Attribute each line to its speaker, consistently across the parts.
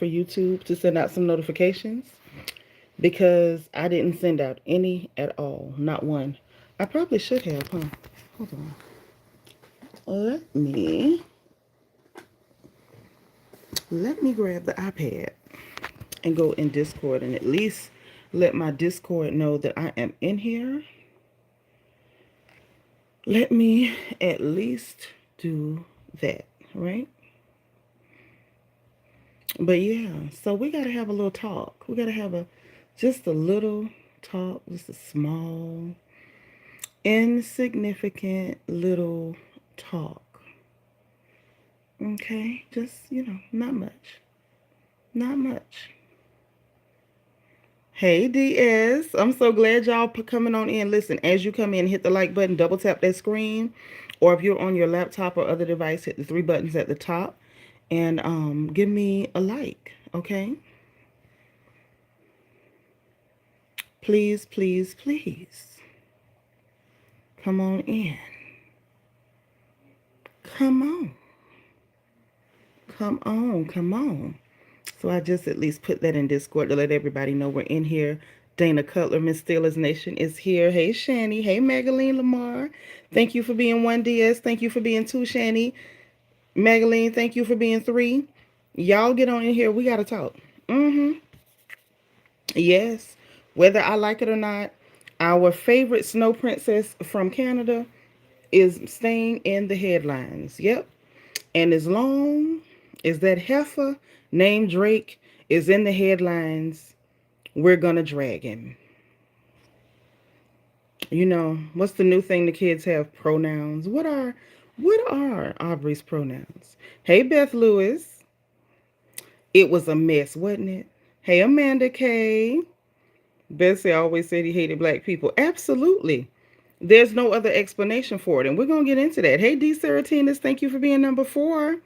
Speaker 1: for YouTube to send out some notifications because I didn't send out any at all. Not one. I probably should have, huh? Hold on. Let me grab the iPad and go in Discord and at least let my Discord know that I am in here. Let me at least do that, right? But yeah, so we got to have a little talk. We got to have just a little talk, just a small, insignificant little talk. Okay, just, not much. Not much. Hey, DS. I'm so glad y'all coming on in. Listen, as you come in, hit the like button, double tap that screen. Or if you're on your laptop or other device, hit the three buttons at the top and give me a like, okay? Please, please, please. Come on in. Come on. Come on. Come on. So I just at least put that in Discord to let everybody know we're in here. Dana Cutler, Miss Steelers Nation is here. Hey, Shani. Hey, Magaline Lamar. Thank you for being 1DS. Thank you for being 2, Shani. Magaline, thank you for being 3. Y'all get on in here. We got to talk. Yes. Whether I like it or not, our favorite snow princess from Canada is staying in the headlines. Yep. And as long as that heifer named Drake is in the headlines, we're going to drag him. What's the new thing the kids have? Pronouns. What are Aubrey's pronouns? Hey, Beth Lewis. It was a mess, wasn't it? Hey, Amanda K. Bessie always said he hated black people. Absolutely. There's no other explanation for it. And we're going to get into that. Hey, D. Seratinas, thank you for being number 4.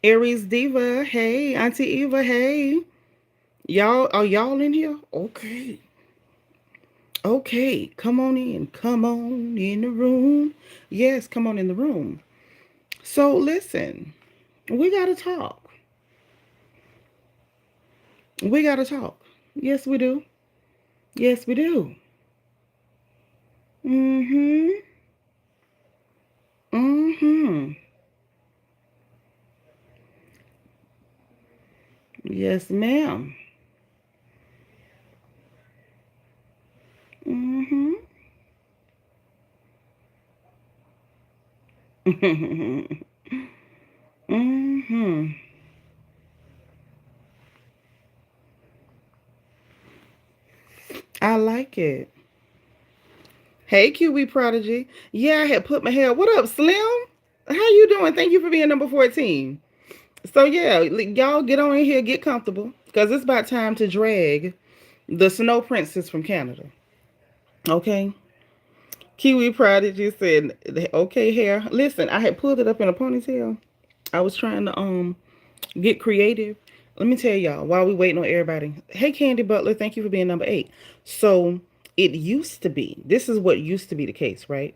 Speaker 1: Aries Diva, hey. Auntie Eva, hey. Y'all, are y'all in here? Okay. Okay, come on in. Come on in the room. Yes, come on in the room. So listen, we got to talk. We got to talk. Yes, we do. Yes, we do. Mm-hmm. Mm-hmm. Yes, ma'am. Mm-hmm. mm-hmm. I like it. Hey, QB Prodigy. Yeah, I had put my hair. What up, Slim? How you doing? Thank you for being number 14. So yeah, y'all get on in here, get comfortable, because it's about time to drag the Snow Princess from Canada. Okay? Kiwi Prodigy said, okay, hair. Listen, I had pulled it up in a ponytail. I was trying to get creative. Let me tell y'all, while we waiting on everybody. Hey, Candy Butler, thank you for being number 8. So it used to be, this is what used to be the case, right?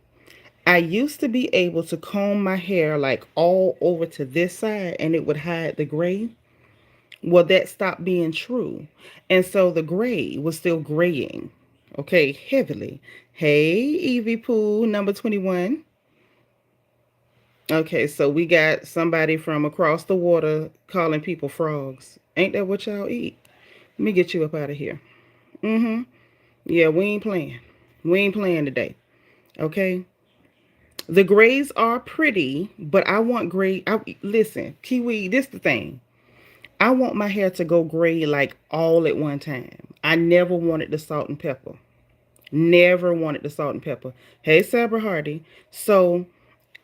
Speaker 1: I used to be able to comb my hair like all over to this side and it would hide the gray. Well, that stopped being true. And so the gray was still graying, okay, heavily. Hey, Evie Pooh, number 21. Okay, so we got somebody from across the water calling people frogs. Ain't that what y'all eat? Let me get you up out of here. Mm-hmm. Yeah, we ain't playing. We ain't playing today. Okay? The grays are pretty, but I want gray. Listen, Kiwi, this the thing. I want my hair to go gray like all at one time. I never wanted the salt and pepper. Never wanted the salt and pepper. Hey, Sabra Hardy. So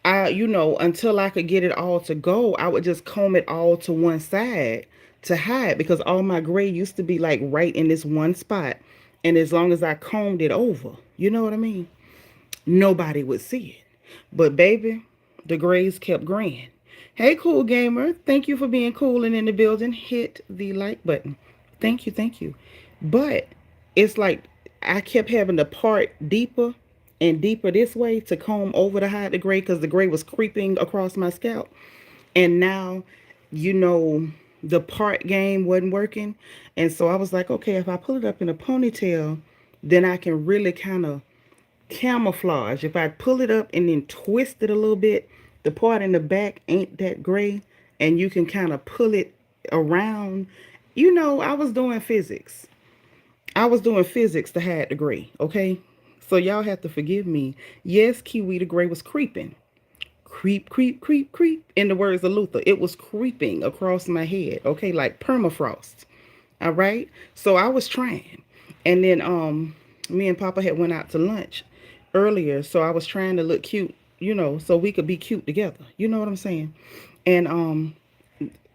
Speaker 1: until I could get it all to go, I would just comb it all to one side to hide because all my gray used to be like right in this one spot. And as long as I combed it over, you know what I mean? Nobody would see it. But baby, the grays kept graying. Hey, cool gamer. Thank you for being cool and in the building. Hit the like button. Thank you, thank you. But it's like I kept having to part deeper and deeper this way to comb over to hide the gray because the gray was creeping across my scalp. And now, you know, the part game wasn't working. And so I was like, okay, if I pull it up in a ponytail, then I can really kind of camouflage. If I pull it up and then twist it a little bit, the part in the back ain't that gray, and you can kind of pull it around. I was doing physics. I was doing physics to hide the gray, okay? So y'all have to forgive me. Yes, Kiwi the gray was creeping. Creep, creep, creep, creep. In the words of Luther, it was creeping across my head, okay, like permafrost. All right? So I was trying. And then me and Papa had went out to lunch earlier, so I was trying to look cute, so we could be cute together. You know what I'm saying? And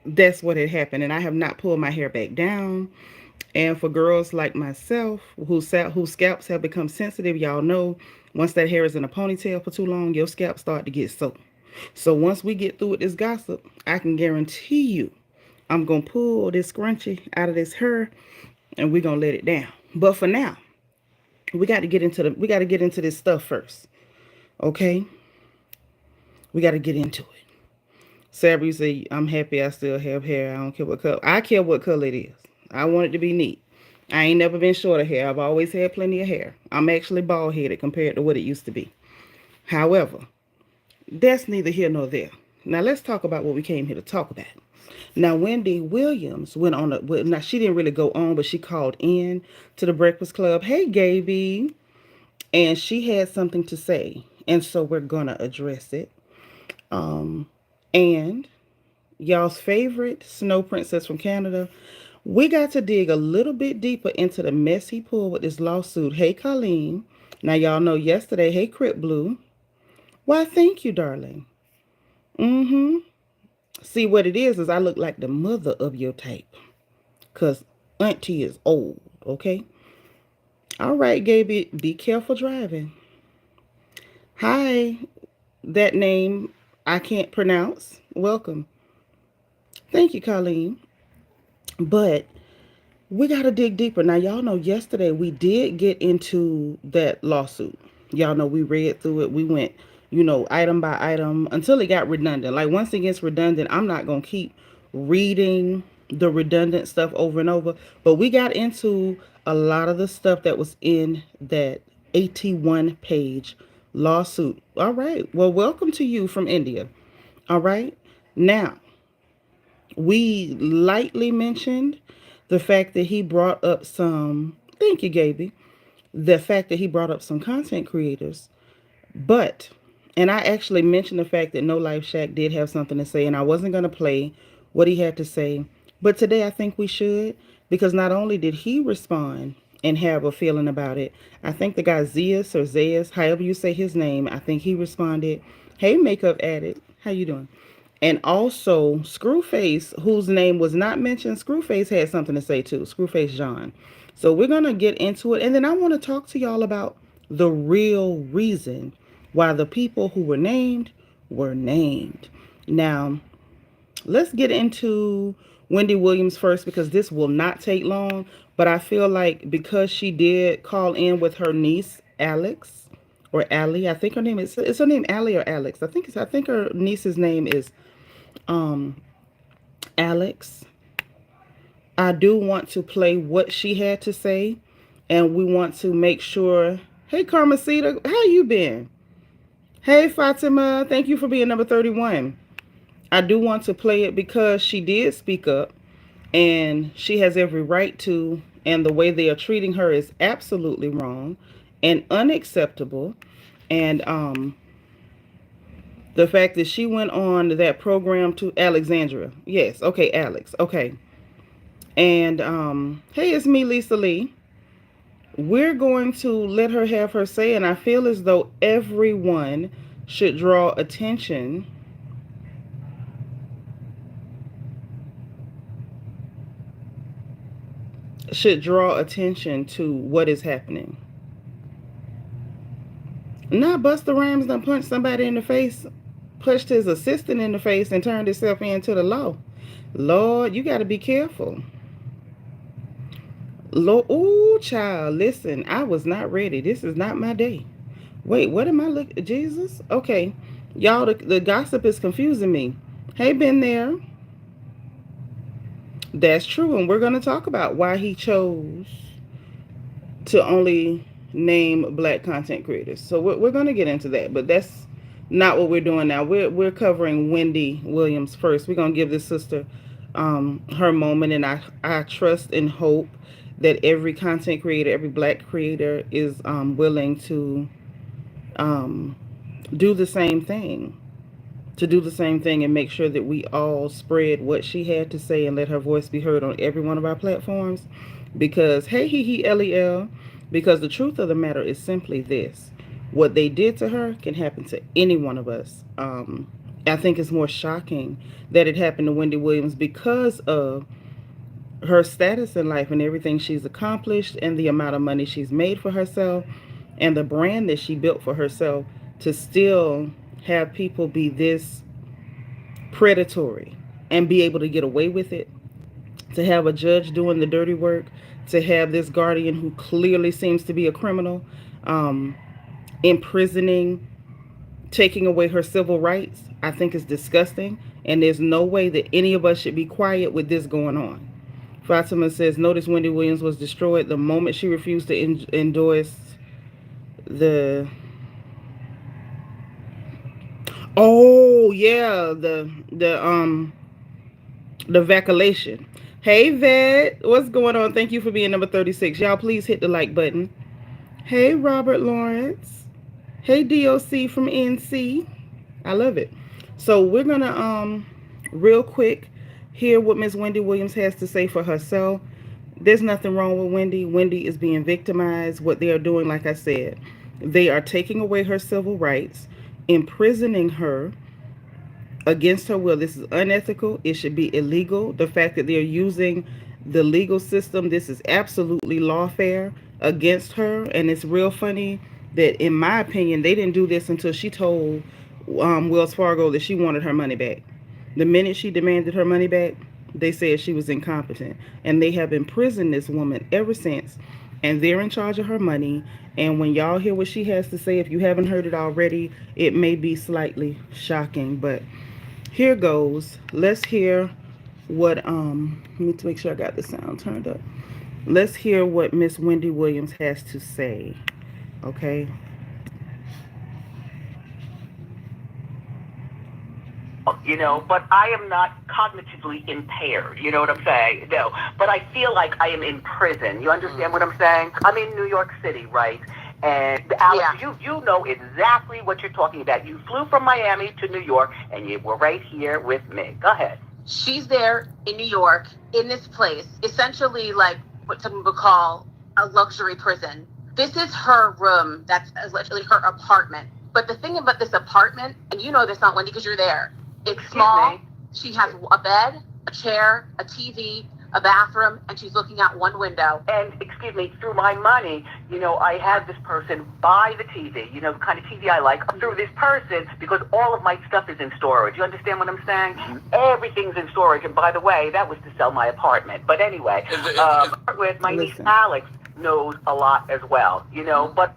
Speaker 1: that's what had happened. And I have not pulled my hair back down. And for girls like myself whose scalps have become sensitive, y'all know once that hair is in a ponytail for too long, your scalp start to get sore. So once we get through with this gossip, I can guarantee you I'm going to pull this scrunchie out of this hair and we're going to let it down. But for now, we got to get into this stuff first. Okay? We got to get into it. Sabri say, I'm happy I still have hair. I don't care what color. I care what color it is. I want it to be neat. I ain't never been short of hair. I've always had plenty of hair. I'm actually bald headed compared to what it used to be. However, that's neither here nor there. Now let's talk about what we came here to talk about. Now Wendy Williams went on now she didn't really go on, but she called in to the Breakfast Club. Hey Gaby. And she had something to say. And so we're gonna address it. And y'all's favorite snow princess from Canada, we got to dig a little bit deeper into the mess he pulled with this lawsuit. Hey, Colleen. Now, y'all know yesterday, hey, Crip Blue. Why, thank you, darling. See, what it is I look like the mother of your type. Because auntie is old, okay? All right, Gaby, be careful driving. Hi, that name I can't pronounce. Welcome. Thank you, Colleen. But we got to dig deeper. Now, y'all know yesterday we did get into that lawsuit. Y'all know we read through it. We went, item by item until it got redundant. Like once it gets redundant, I'm not going to keep reading the redundant stuff over and over. But we got into a lot of the stuff that was in that 81 page lawsuit. All right. Well, welcome to you from India. All right. Now, we lightly mentioned the fact that he brought up some, thank you, Gaby, the fact that he brought up some content creators. But, and I actually mentioned the fact that NoLifeShaq did have something to say, and I wasn't going to play what he had to say. But today I think we should, because not only did he respond and have a feeling about it, I think the guy Zeus or Zeus, however you say his name, I think he responded. Hey, Makeup Addict, how you doing? And also, Scru Face, whose name was not mentioned, Scru Face had something to say too. Scru Face Jean. So we're going to get into it. And then I want to talk to y'all about the real reason why the people who were named were named. Now, let's get into Wendy Williams first, because this will not take long. But I feel like because she did call in with her niece, Alex, or Allie, I think her name is her name Allie or Alex? I think her niece's name is Alex. I do want to play what she had to say, and we want to make sure. Hey, Carmesita, how you been? Hey, Fatima, thank you for being number 31. I do want to play it because she did speak up, and she has every right to, and the way they are treating her is absolutely wrong and unacceptable. And the fact that she went on that program to Alexandria. Yes, okay, Alex. Okay. And hey, it's me, Lisa Lee. We're going to let her have her say, and I feel as though everyone should draw attention to what is happening. Not Busta Rhymes done punched somebody in the face, punched his assistant in the face, and turned himself into the law. Lord, you got to be careful. Lord, ooh, child, listen, I was not ready. This is not my day. Wait, what am I looking? Jesus? Okay. Y'all, the gossip is confusing me. Hey, been there. That's true, and we're going to talk about why he chose to only name black content creators. So we're going to get into that, but that's not what we're doing now. We're covering Wendy Williams first. We're going to give this sister her moment, and I trust and hope that every content creator, every black creator is willing um, do the same thing to do the same thing and make sure that we all spread what she had to say and let her voice be heard on every one of our platforms. Because, hey, lel, because the truth of the matter is simply this: what they did to her can happen to any one of us. I think it's more shocking that it happened to Wendy Williams because of her status in life and everything she's accomplished and the amount of money she's made for herself and the brand that she built for herself, to still have people be this predatory and be able to get away with it, to have a judge doing the dirty work, to have this guardian who clearly seems to be a criminal, um, imprisoning, taking away her civil rights. I think is disgusting, and there's no way that any of us should be quiet with this going on. Fatima says, notice Wendy Williams was destroyed the moment she refused to endorse the. Oh yeah, the vacillation. Hey Vet, what's going on? Thank you for being number 36. Y'all please hit the like button. Hey Robert Lawrence. Hey DOC from NC. I love it. So we're gonna real quick hear what Miss Wendy Williams has to say for herself. There's nothing wrong with Wendy. Wendy is being victimized. What they are doing, like I said, they are taking away her civil rights, imprisoning her against her will. This is unethical. It should be illegal. The fact that they're using the legal system, this is absolutely lawfare against her. And it's real funny that, in my opinion, they didn't do this until she told Wells Fargo that she wanted her money back. The minute she demanded her money back, they said she was incompetent. And they have imprisoned this woman ever since. And they're in charge of her money. And when y'all hear what she has to say, if you haven't heard it already, it may be slightly shocking. But here goes. Let's hear what let me make sure I got the sound turned up. Let's hear what Miss Wendy Williams has to say. Okay.
Speaker 2: But I am not cognitively impaired. You know what I'm saying? No, but I feel like I am in prison. You understand what I'm saying? I'm in New York City, right? And Alex, you know exactly what you're talking about. You flew from Miami to New York, and you were right here with me. Go ahead.
Speaker 3: She's there in New York, in this place, essentially like what some would call a luxury prison. This is her room. That's literally her apartment. But the thing about this apartment, and you know this, not Wendy, because you're there, it's small. She has a bed, a chair, a TV, a bathroom, and she's looking out one window.
Speaker 2: And, excuse me, through my money, I had this person buy the TV, the kind of TV I like, through this person, because all of my stuff is in storage. You understand what I'm saying? Mm-hmm. Everything's in storage. And by the way, that was to sell my apartment. But anyway, with my niece Alex knows a lot as well, but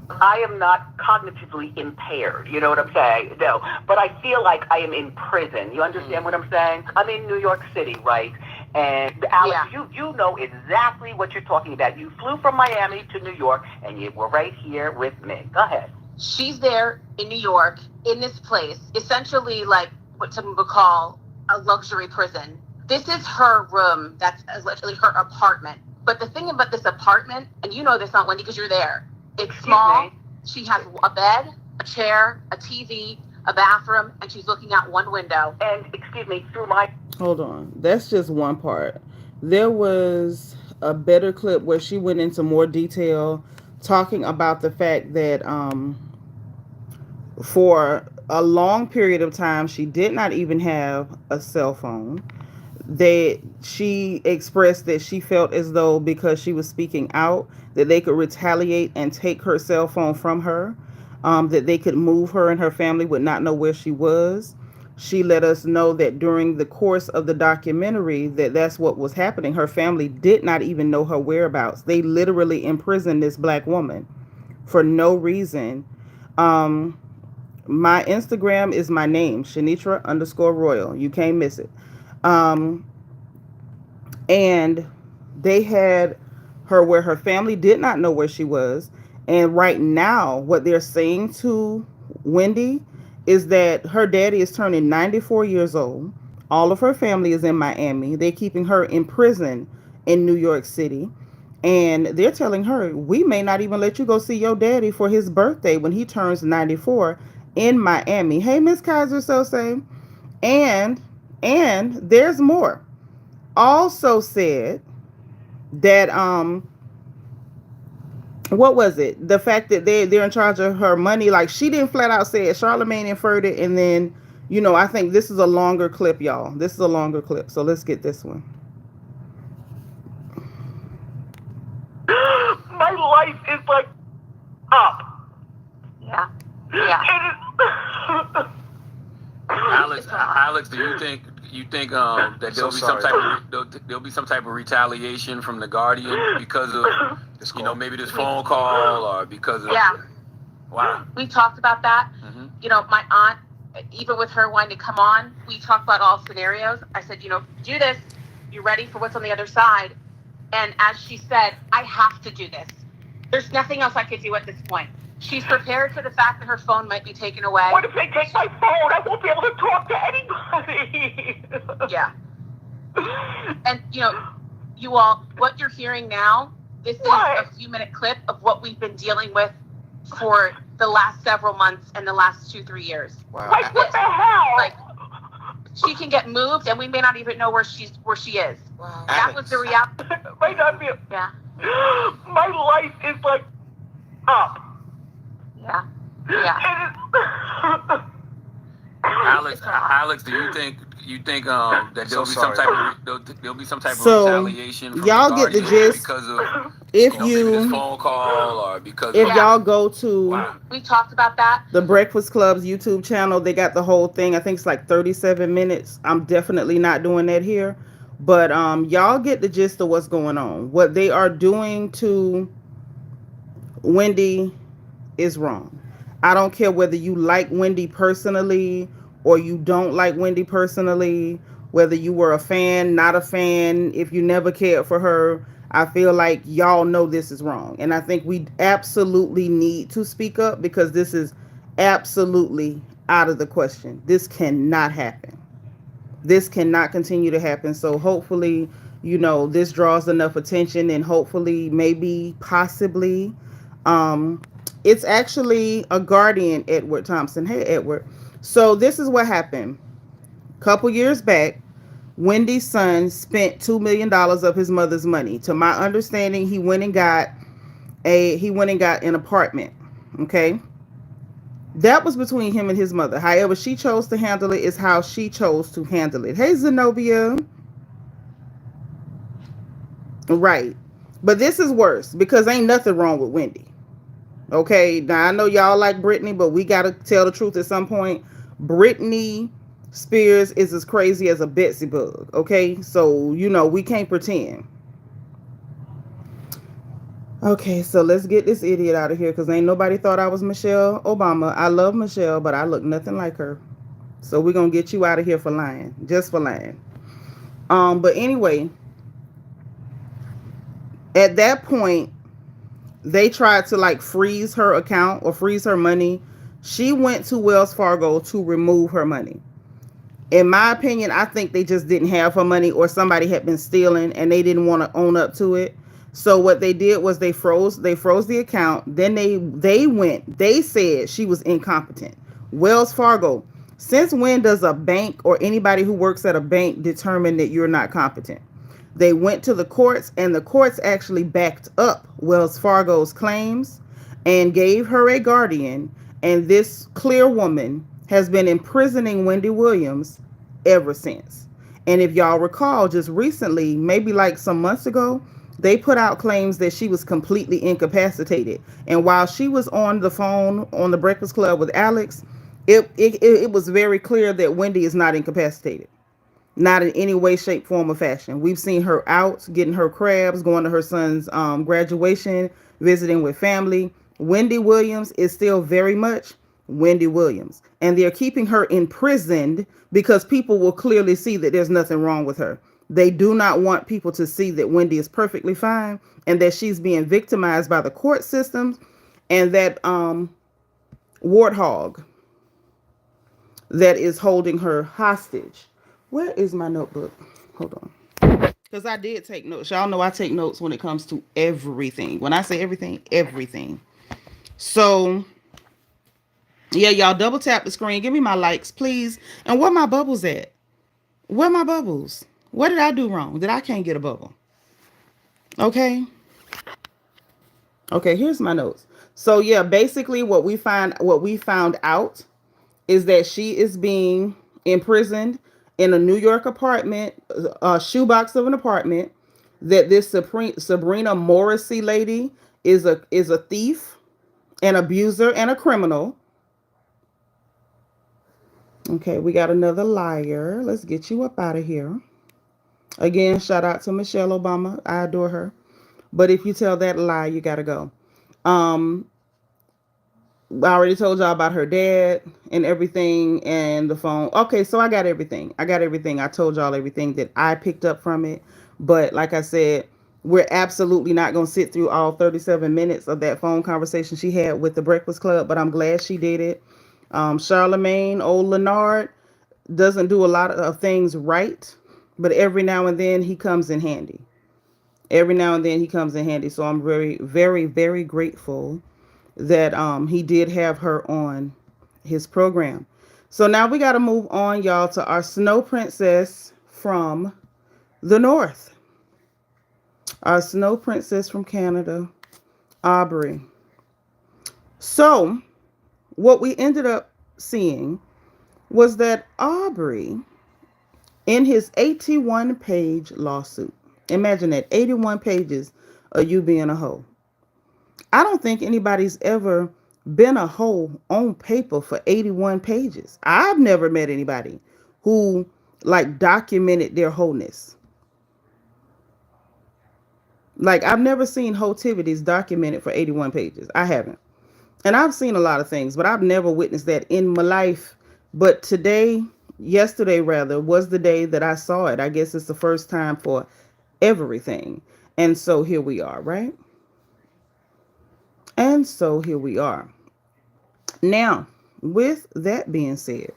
Speaker 2: I am not cognitively impaired. You know what I'm saying? No, but I feel like I am in prison. You understand what I'm saying? I'm in New York City, right? And Alex, you know exactly what you're talking about. You flew from Miami to New York, and you were right here with me. Go ahead.
Speaker 3: She's there in New York, in this place, essentially like what some would call a luxury prison. This is her room. That's literally her apartment. But the thing about this apartment, and you know this, not Wendy, because you're there, it's small. She has a bed, a chair, a TV, a bathroom, and she's looking out one window.
Speaker 2: And, excuse me, through my...
Speaker 1: Hold on. That's just one part. There was a better clip where she went into more detail talking about the fact that for a long period of time, she did not even have a cell phone. She expressed that she felt as though because she was speaking out that they could retaliate and take her cell phone from her, that they could move her and her family would not know where she was. She let us know that during the course of the documentary that's what was happening. Her family did not even know her whereabouts. They literally imprisoned this black woman for no reason. My Instagram is my name, Shanitra_Royal. You can't miss it. Um, and they had her where her family did not know where she was. And right now, what they're saying to Wendy is that her daddy is turning 94 years old. All of her family is in Miami. They're keeping her in prison in New York City. And they're telling her, we may not even let you go see your daddy for his birthday when he turns 94 in Miami. Hey, Miss Kaiser Sose. And there's more. Also said that what was it? The fact that they're in charge of her money. Like, she didn't flat out say it. Charlemagne inferred it, and then, I think this is a longer clip, y'all. This is a longer clip. So let's get this one.
Speaker 2: My life is like up.
Speaker 3: Yeah. Yeah.
Speaker 4: Alex, do you think that there'll be some type of retaliation from the Guardian because of maybe this phone call or because of wow.
Speaker 3: We talked about that.
Speaker 4: Mm-hmm.
Speaker 3: My aunt, even with her wanting to come on, we talked about all scenarios. I said, do this. You're ready for what's on the other side. And as she said, I have to do this. There's nothing else I could do at this point. She's prepared for the fact that her phone might be taken away.
Speaker 2: What if they take my phone? I won't be able to talk to anybody.
Speaker 3: Yeah. And, you all, what you're hearing now, this is a few-minute clip of what we've been dealing with for the last several months and the last 2-3 years.
Speaker 4: Wow.
Speaker 2: Like, what the hell?
Speaker 3: Like, she can get moved, and we may not even know where she is.
Speaker 4: Wow.
Speaker 3: That was the reality.
Speaker 2: Might not be.
Speaker 3: Yeah.
Speaker 2: My life is like up.
Speaker 3: Yeah. Yeah.
Speaker 4: Alex, do you think that there'll be some type of retaliation from
Speaker 1: y'all
Speaker 4: the
Speaker 1: get the
Speaker 4: Guardian
Speaker 1: gist.
Speaker 4: because of
Speaker 1: If
Speaker 4: maybe this phone call or because
Speaker 1: if
Speaker 4: of,
Speaker 1: y'all go to
Speaker 3: we talked about that.
Speaker 1: the Breakfast Club's YouTube channel, they got the whole thing. I think it's like 37 minutes. I'm definitely not doing that here. But y'all get the gist of what's going on. What they are doing to Wendy is wrong. I don't care whether you like Wendy personally or you don't like Wendy personally, whether you were a fan, not a fan, if you never cared for her. I feel like y'all know this is wrong. And I think we absolutely need to speak up because this is absolutely out of the question. This cannot happen. This cannot continue to happen. So hopefully, this draws enough attention and hopefully, maybe, possibly, it's actually a Guardian, Edward Thompson. Hey, Edward. So this is what happened. A couple years back, Wendy's son spent $2 million of his mother's money. To my understanding, he went and got an apartment. Okay. That was between him and his mother. However, she chose to handle it is how she chose to handle it. Hey, Zenobia. Right. But this is worse because ain't nothing wrong with Wendy. Okay. Now, I know y'all like Britney, but we got to tell the truth at some point. Britney Spears is as crazy as a Betsy bug. Okay. So, we can't pretend. Okay, so let's get this idiot out of here because ain't nobody thought I was Michelle Obama. I love Michelle, but I look nothing like her. So we're going to get you out of here for lying. Just for lying. But anyway, at that point, they tried to freeze her account or freeze her money. She went to Wells Fargo to remove her money. In my opinion, I think they just didn't have her money or somebody had been stealing and they didn't want to own up to it. So what they did was they froze the account. Then they said she was incompetent. Wells Fargo, since when does a bank or anybody who works at a bank determine that you're not competent? They went to the courts and the courts actually backed up Wells Fargo's claims and gave her a guardian. And this clear woman has been imprisoning Wendy Williams ever since. And if y'all recall, just recently, maybe some months ago, they put out claims that she was completely incapacitated. And while she was on the phone on the Breakfast Club with Alex, it was very clear that Wendy is not incapacitated. Not in any way, shape, form, or fashion. We've seen her out getting her crabs, going to her son's graduation, visiting with family. Wendy Williams is still very much Wendy Williams. And they're keeping her imprisoned because people will clearly see that there's nothing wrong with her. They do not want people to see that Wendy is perfectly fine and that she's being victimized by the court systems and that warthog that is holding her hostage. Where is my notebook? Hold on. Because I did take notes. Y'all know I take notes when it comes to everything. When I say everything, everything. So, yeah, y'all double tap the screen. Give me my likes, please. And where my bubbles at? Where my bubbles? What did I do wrong that I can't get a bubble? Okay. Okay, here's my notes. So, yeah, basically what we found out is that she is being imprisoned in a New York apartment, a shoebox of an apartment, that this Sabrina Morrissey lady is a thief, an abuser, and a criminal. Okay, we got another liar. Let's get you up out of here. Again, shout out to Michelle Obama. I adore her. But if you tell that lie, you gotta go. Um, I already told y'all about her dad and everything and the phone. Okay, so I got everything. I told y'all everything that I picked up from it. But like I said, we're absolutely not going to sit through all 37 minutes of that phone conversation she had with the Breakfast Club, but I'm glad she did it. Charlemagne, old Leonard, doesn't do a lot of things right, but every now and then he comes in handy. So I'm very, very, very grateful that he did have her on his program. So now we got to move on, y'all, to our snow princess from the north. Our snow princess from Canada, Aubrey. So what we ended up seeing was that Aubrey, in his 81-page lawsuit, imagine that, 81 pages of you being a hoe. I don't think anybody's ever been a hoe on paper for 81 pages. I've never met anybody who like documented their wholeness. Like, I've never seen hotivities documented for 81 pages. I haven't. And I've seen a lot of things, but I've never witnessed that in my life. But yesterday rather, was the day that I saw it. I guess it's the first time for everything. And so here we are, right? And so here we are. Now, with that being said,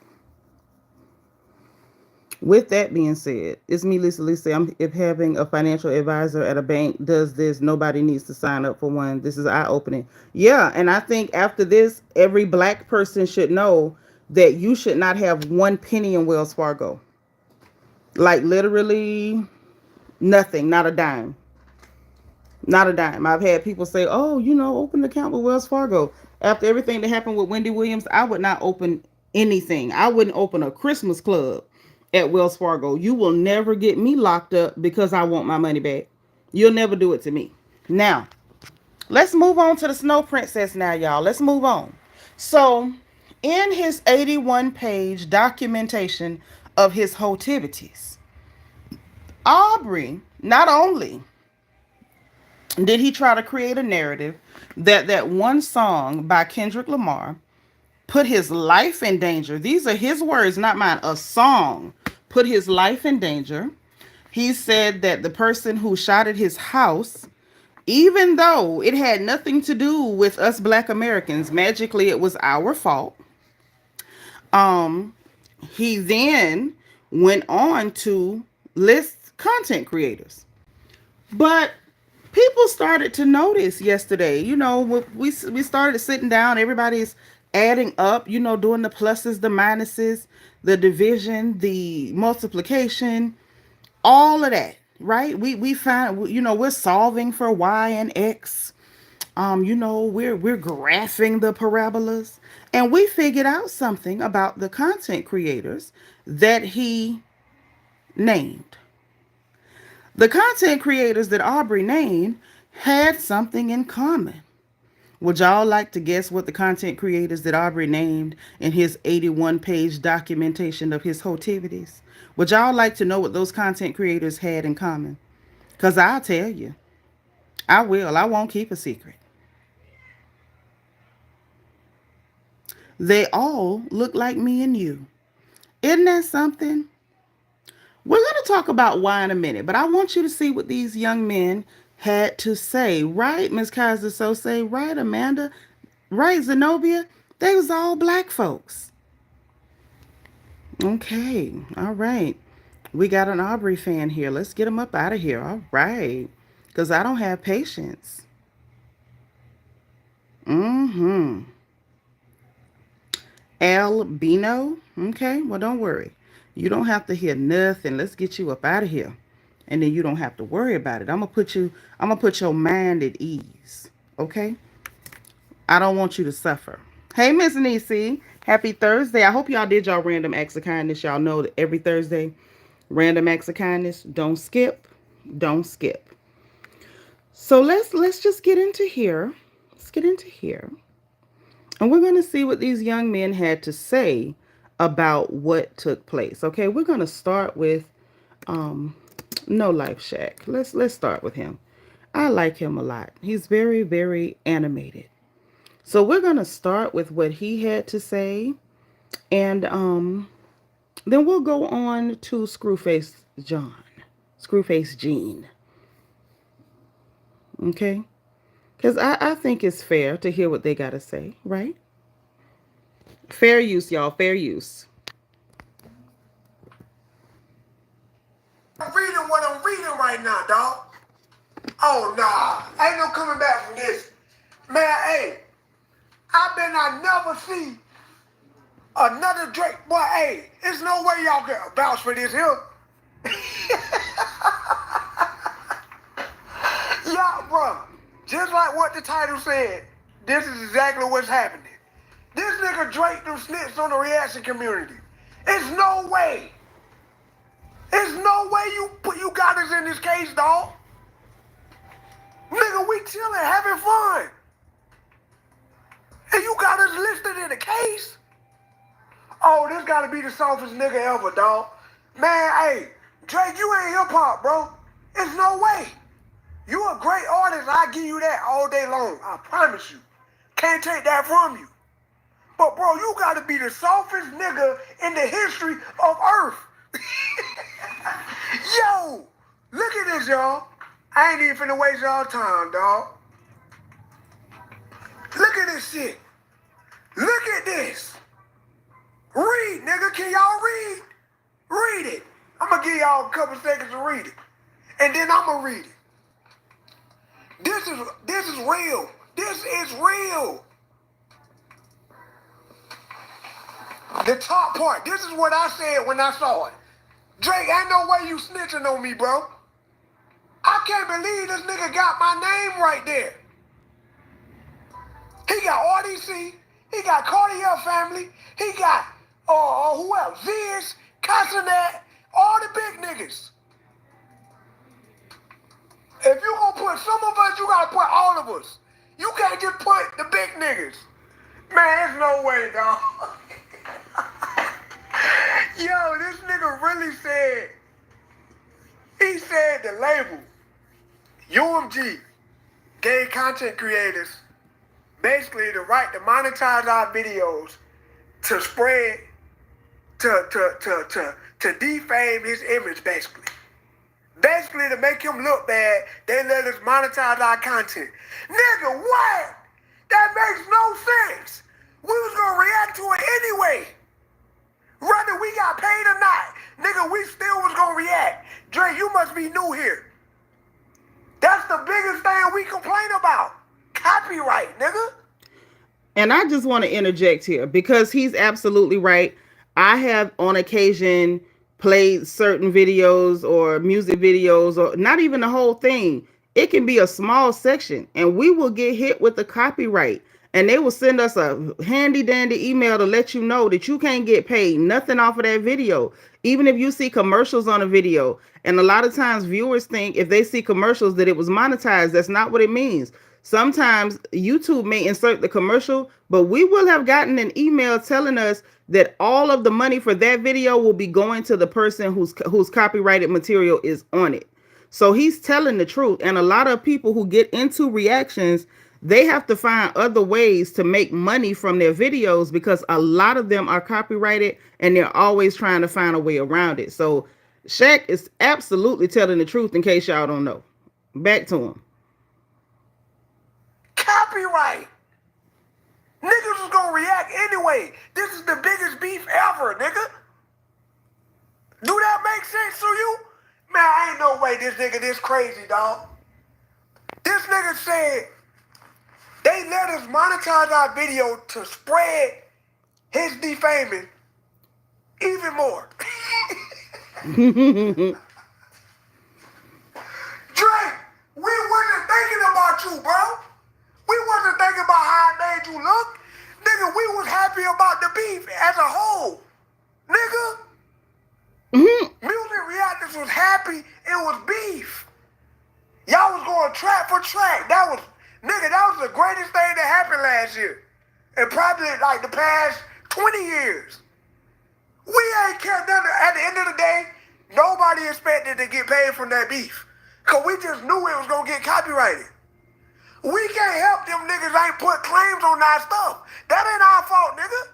Speaker 1: it's me, Lisa. If having a financial advisor at a bank does this, nobody needs to sign up for one. This is eye-opening. Yeah, and I think after this, every black person should know that you should not have one penny in Wells Fargo. Like, literally nothing, not a dime. Not a dime. I've had people say, oh, open an account with Wells Fargo. After everything that happened with Wendy Williams, I would not open anything. I wouldn't open a Christmas club at Wells Fargo. You will never get me locked up because I want my money back. You'll never do it to me. Now, let's move on to the Snow Princess now, y'all. Let's move on. So, in his 81-page documentation of his hotivities, Aubrey not only did he try to create a narrative that one song by Kendrick Lamar put his life in danger. These are his words, not mine. A song put his life in danger. He said that the person who shot at his house, even though it had nothing to do with us black Americans, magically it was our fault. He then went on to list content creators. But people started to notice yesterday, we started sitting down, everybody's adding up, doing the pluses, the minuses, the division, the multiplication, all of that, right? We find, we're solving for Y and X. We're graphing the parabolas, and we figured out something about the content creators that he named. The content creators that Aubrey named had something in common. Would y'all like to guess what the content creators that Aubrey named in his 81-page documentation of his hotivities? Would y'all like to know what those content creators had in common? Because I'll tell you. I will. I won't keep a secret. They all look like me and you. Isn't that something? We're going to talk about why in a minute, but I want you to see what these young men had to say. Right, Miss Kaiser Sose? Right, Amanda? Right, Zenobia? They was all black folks. Okay, all right. We got an Aubrey fan here. Let's get him up out of here. All right. Because I don't have patience. Mm-hmm. Albino. Okay, well, don't worry. You don't have to hear nothing. Let's get you up out of here. And then you don't have to worry about it. I'm gonna put your mind at ease. Okay? I don't want you to suffer. Hey, Miss Nisi. Happy Thursday. I hope y'all did y'all random acts of kindness. Y'all know that every Thursday, random acts of kindness. Don't skip. Don't skip. So let's just get into here. Let's get into here. And we're going to see what these young men had to say about what took place. Okay, we're going to start with NoLifeShaq. Let's start with him. I like him a lot. He's very, very animated. So we're going to start with what he had to say, and then we'll go on to Scru Face Jean. Scru Face Jean. Okay? Because I think it's fair to hear what they got to say, right? Fair use, y'all. Fair use.
Speaker 5: I'm reading what I'm reading right now, dog. Oh, nah. Ain't no coming back from this. Man, hey, I never see another Drake. Boy, hey, there's no way y'all get a vouch for this here. Yeah, bro. Just like what the title said, this is exactly what's happening. This nigga Drake them snitched on the reaction community. It's no way. There's no way you got us in this case, dog. Nigga, we chilling, having fun. And you got us listed in the case? Oh, this gotta be the softest nigga ever, dog. Man, hey, Drake, you ain't hip-hop, bro. There's no way. You a great artist, I give you that all day long. I promise you. Can't take that from you. But, bro, you gotta be the softest nigga in the history of Earth. Yo, look at this, y'all. I ain't even finna waste y'all time, dog. Look at this shit. Look at this. Read, nigga. Can y'all read? Read it. I'm gonna give y'all a couple seconds to read it. And then I'm gonna read it. This is real. This is real. The top part. This is what I said when I saw it. Drake, ain't no way you snitching on me, bro. I can't believe this nigga got my name right there. He got RDC. He got Cartier family. He got, who else? Ziz, Casanet, all the big niggas. If you gonna put some of us, you gotta put all of us. You can't just put the big niggas. Man, there's no way, dog. Yo, this nigga really said, he said the label, UMG, gave content creators basically the right to monetize our videos, to spread, to defame his image, basically. Basically, to make him look bad, they let us monetize our content. Nigga, what? That makes no sense. We was gonna react to it anyway. Whether we got paid or not, nigga, we still was gonna react. Dre, you must be new here. That's the biggest thing we complain about. Copyright, nigga.
Speaker 1: And I just want to interject here because he's absolutely right. I have on occasion played certain videos or music videos, or not even the whole thing. It can be a small section and we will get hit with the copyright. And they will send us a handy dandy email to let you know that you can't get paid nothing off of that video. Even if you see commercials on a video. And a lot of times viewers think if they see commercials that it was monetized. That's not what it means. Sometimes YouTube may insert the commercial, but we will have gotten an email telling us that all of the money for that video will be going to the person whose copyrighted material is on it. So he's telling the truth. And a lot of people who get into reactions, they have to find other ways to make money from their videos because a lot of them are copyrighted and they're always trying to find a way around it. So Shaq is absolutely telling the truth in case y'all don't know. Back to him.
Speaker 5: Copyright. Niggas was gonna react anyway. This is the biggest beef ever, nigga. Do that make sense to you? Man, ain't no way this nigga this crazy, dog. This nigga said they let us monetize our video to spread his defaming even more. Drake, we wasn't thinking about you, bro. We wasn't thinking about how it made you look. Nigga, we was happy about the beef as a whole. Nigga. Music reactors was happy it was beef. Y'all was going track for track. That was the greatest thing that happened last year. And probably like the past 20 years. We ain't kept nothing. At the end of the day, nobody expected to get paid from that beef. Cause we just knew it was gonna get copyrighted. We can't help them niggas ain't put claims on our stuff. That ain't our fault, nigga.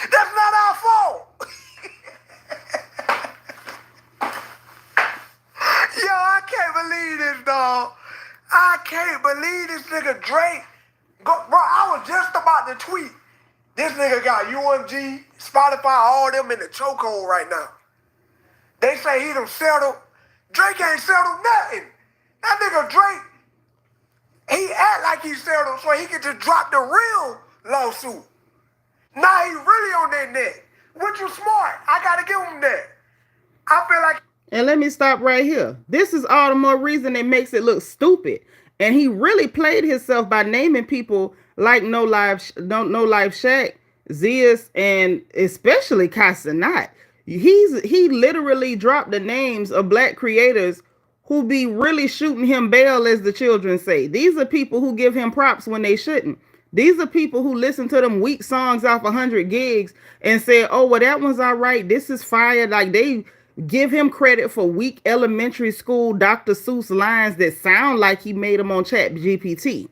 Speaker 5: That's not our fault. Yo, I can't believe this, dog. I can't believe this nigga Drake. Bro, I was just about to tweet. This nigga got UMG, Spotify, all them in the chokehold right now. They say he done settled. Drake ain't settled nothing. That nigga Drake, he act like he settled so he could just drop the real lawsuit. Now he really on that neck, which was smart. I gotta give him that. I feel like.
Speaker 1: And let me stop right here. This is all the more reason it makes it look stupid. And he really played himself by naming people like NoLifeShaq, Zeus, and especially Casanat. He literally dropped the names of black creators who be really shooting him bail, as the children say. These are people who give him props when they shouldn't. These are people who listen to them weak songs off 100 gigs and say, oh, well, that one's all right. This is fire. Like, they give him credit for weak elementary school Dr. Seuss lines that sound like he made them on ChatGPT.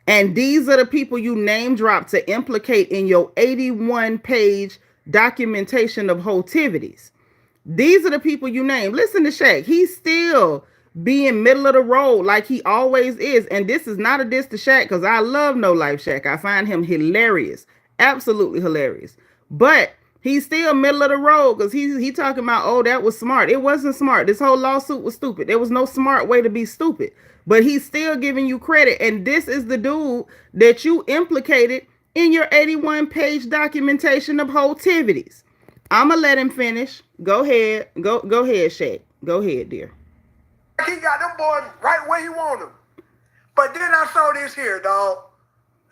Speaker 1: And these are the people you name drop to implicate in your 81-page documentation of hotivities. These are the people you name. Listen to Shaq. He's still being middle of the road like he always is. And this is not a diss to Shaq because I love NoLifeShaq. I find him hilarious. Absolutely hilarious. But he's still middle of the road because he talking about, oh, that was smart. It wasn't smart. This whole lawsuit was stupid. There was no smart way to be stupid. But he's still giving you credit. And this is the dude that you implicated in your 81-page documentation of hotivities. I'm going to let him finish. Go ahead. Go ahead, Shaq. Go ahead, dear.
Speaker 5: He got them boys right where he want them. But then I saw this here, dog.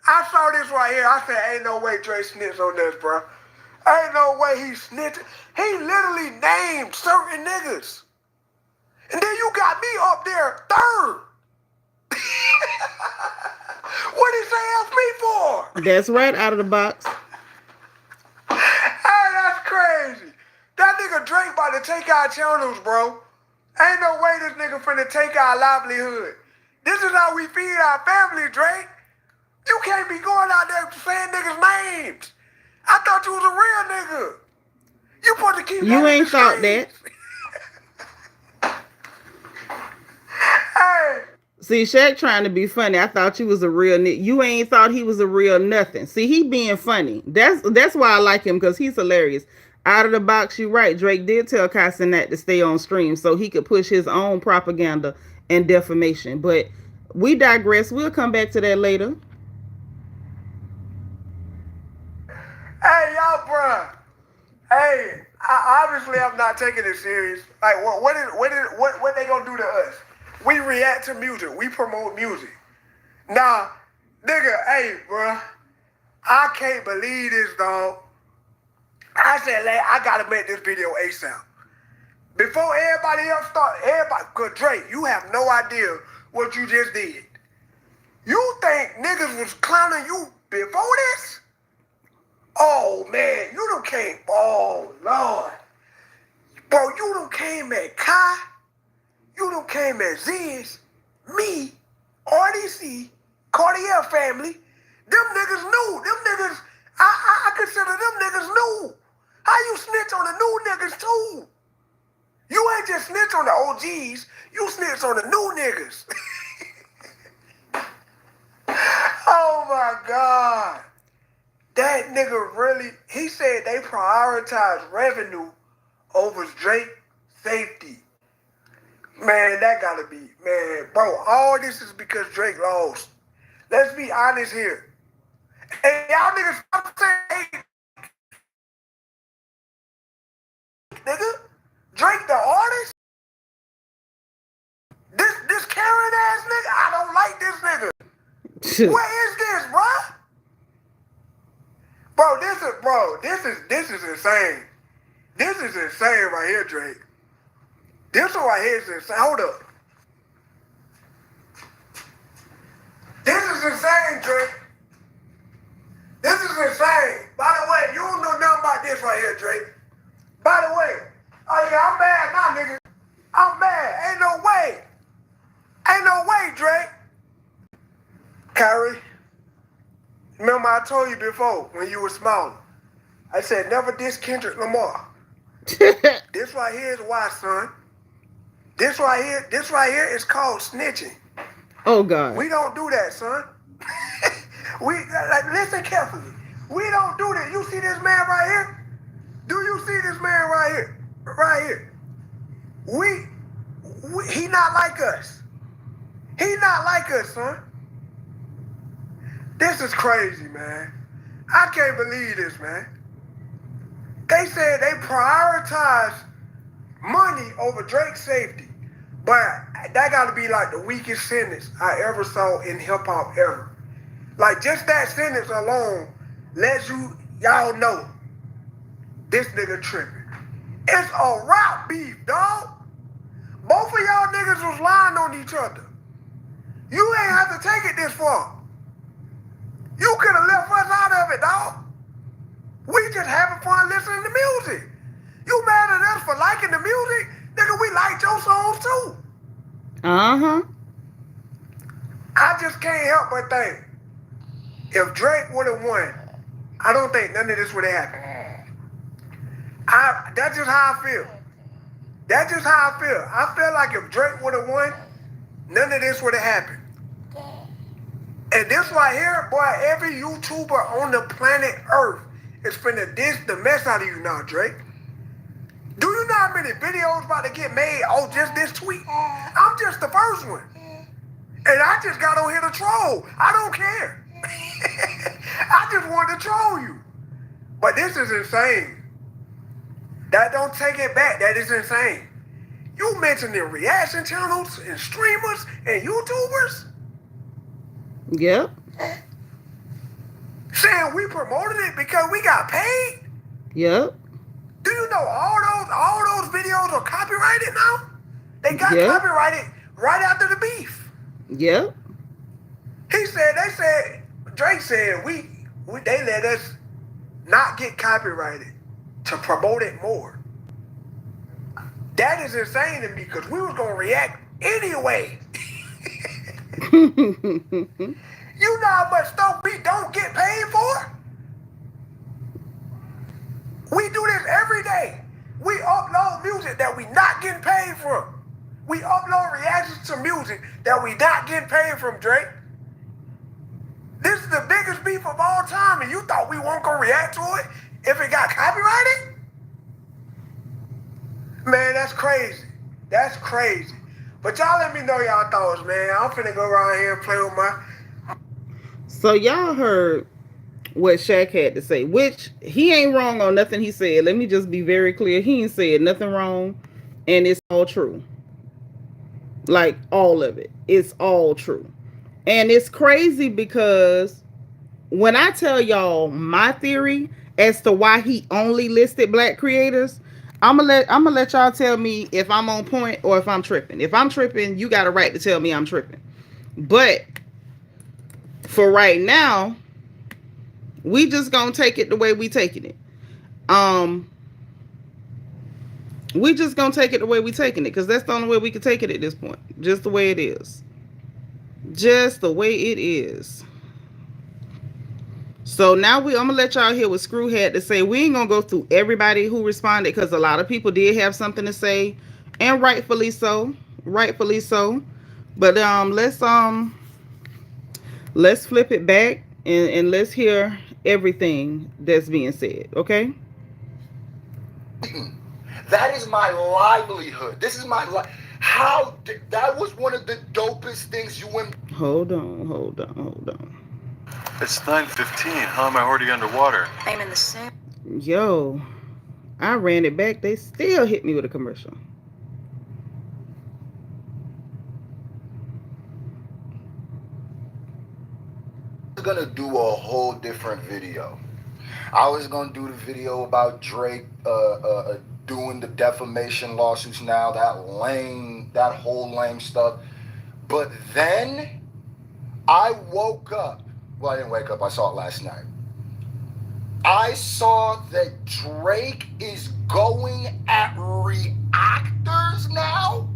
Speaker 5: I saw this right here. I said, ain't no way Dre snitched on this, bro. Ain't no way he snitched. He literally named certain niggas. And then you got me up there third. What did he say ask me for?
Speaker 1: That's right, out of the box.
Speaker 5: Hey, that's crazy. That nigga Drake about to take our channels, bro. Ain't no way this nigga finna take our livelihood. This is how we feed our family, Drake. You can't be going out there saying niggas' names. I thought you was a real nigga. You supposed to keep.
Speaker 1: You ain't thought that.
Speaker 5: Hey.
Speaker 1: See, Shaq trying to be funny. I thought you was a real nigga. You ain't thought he was a real nothing. See, he being funny. That's why I like him, because he's hilarious. Out of the box, you right. Drake did tell Casanat to stay on stream so he could push his own propaganda and defamation. But we digress. We'll come back to that later.
Speaker 5: Hey, y'all, bro. Hey, obviously I'm not taking it serious. Like, what they gonna do to us? We react to music. We promote music. Nah, nigga, hey, bro. I can't believe this, dog. I said, I gotta make this video ASAP. Before everybody else cause Drake, you have no idea what you just did. You think niggas was clowning you before this? Oh, man, you done came, oh, Lord. Bro, you done came at Kai. You done came at Ziz, me, RDC, Cartier family. Them niggas knew. Them niggas, I consider them niggas new. How you snitch on the new niggas too? You ain't just snitch on the OGs. You snitch on the new niggas. Oh my God. That nigga really, he said they prioritize revenue over Drake safety. Man, that gotta be, man, bro, all this is because Drake lost. Let's be honest here. And y'all niggas stop saying, hey, nigga, Drake the artist? This Karen ass nigga, I don't like this nigga. What is this, bro? Bro, this is insane. This is insane right here, Drake. This one right here is insane. Hold up. This is insane, Drake. This is insane. By the way, you don't know nothing about this right here, Drake. By the way, oh yeah, I'm mad now, nigga. I'm mad. Ain't no way. Ain't no way, Drake. Kyrie, remember I told you before when you were smiling. I said never diss Kendrick Lamar. This right here is why, son. This right here is called snitching.
Speaker 1: Oh God.
Speaker 5: We don't do that, son. We listen carefully. We don't do that. You see this man right here? Do you see this man right here? Right here. He not like us. He not like us, son. This is crazy, man. I can't believe this, man. They said they prioritize money over Drake's safety. But that gotta be like the weakest sentence I ever saw in hip hop ever. Like just that sentence alone lets y'all know this nigga tripping. It's a rap beef, dog. Both of y'all niggas was lying on each other. You ain't have to take it this far. You could have left us out of it, dog. We just having fun listening to music. You mad at us for liking the music? Nigga, we liked your songs too.
Speaker 1: Uh-huh.
Speaker 5: I just can't help but think, if Drake would have won, I don't think none of this would have happened. That's just how I feel. That's just how I feel. I feel like if Drake would have won, none of this would have happened. And this right here, boy, every YouTuber on the planet Earth is finna diss the mess out of you now, Drake. Do you know how many videos about to get made? Oh, just this tweet? I'm just the first one. And I just got on here to troll. I don't care. I just wanted to troll you. But this is insane. That don't take it back. That is insane. You mentioning reaction channels and streamers and YouTubers?
Speaker 1: Yep.
Speaker 5: Saying we promoted it because we got paid?
Speaker 1: Yep.
Speaker 5: Do you know all those videos are copyrighted now? They got
Speaker 1: Yeah.
Speaker 5: copyrighted right after the beef.
Speaker 1: Yep.
Speaker 5: Drake said they let us not get copyrighted to promote it more. That is insane to me because we was gonna react anyway. You know how much stuff we don't get paid for? We do this every day. We upload music that we not getting paid from. We upload reactions to music that we not getting paid from, Drake. This is the biggest beef of all time, and you thought we weren't gonna react to it if it got copyrighted? Man, that's crazy. That's crazy. But y'all let me know y'all thoughts, man. I'm finna go around here and play with my...
Speaker 1: So y'all heard what Shaq had to say, which he ain't wrong on nothing he said. Let me just be very clear. He ain't said nothing wrong, and it's all true. Like, all of it. It's all true. And it's crazy because when I tell y'all my theory as to why he only listed black creators, I'm gonna let y'all tell me if I'm on point or if I'm tripping. If I'm tripping, you got a right to tell me I'm tripping. But for right now, we just gonna take it the way we taking it. We just gonna take it the way we taking it, because that's the only way we can take it at this point. Just the way it is. Just the way it is. So now I'm gonna let y'all hear what Screw had to say. We ain't gonna go through everybody who responded because a lot of people did have something to say, and rightfully so. Rightfully so. But let's flip it back and let's hear everything that's being said, okay?
Speaker 6: That is my livelihood. This is my life. That was one of the dopest things you went.
Speaker 1: Hold on.
Speaker 7: It's 9:15. How am I already underwater?
Speaker 8: I'm in the same.
Speaker 1: Yo, I ran it back. They still hit me with a commercial.
Speaker 6: I was gonna do a whole different video. I was gonna do the video about Drake doing the defamation lawsuits now, that whole lame stuff. But then I woke up. Well, I didn't wake up. I saw it last night. I saw that Drake is going at reactors now.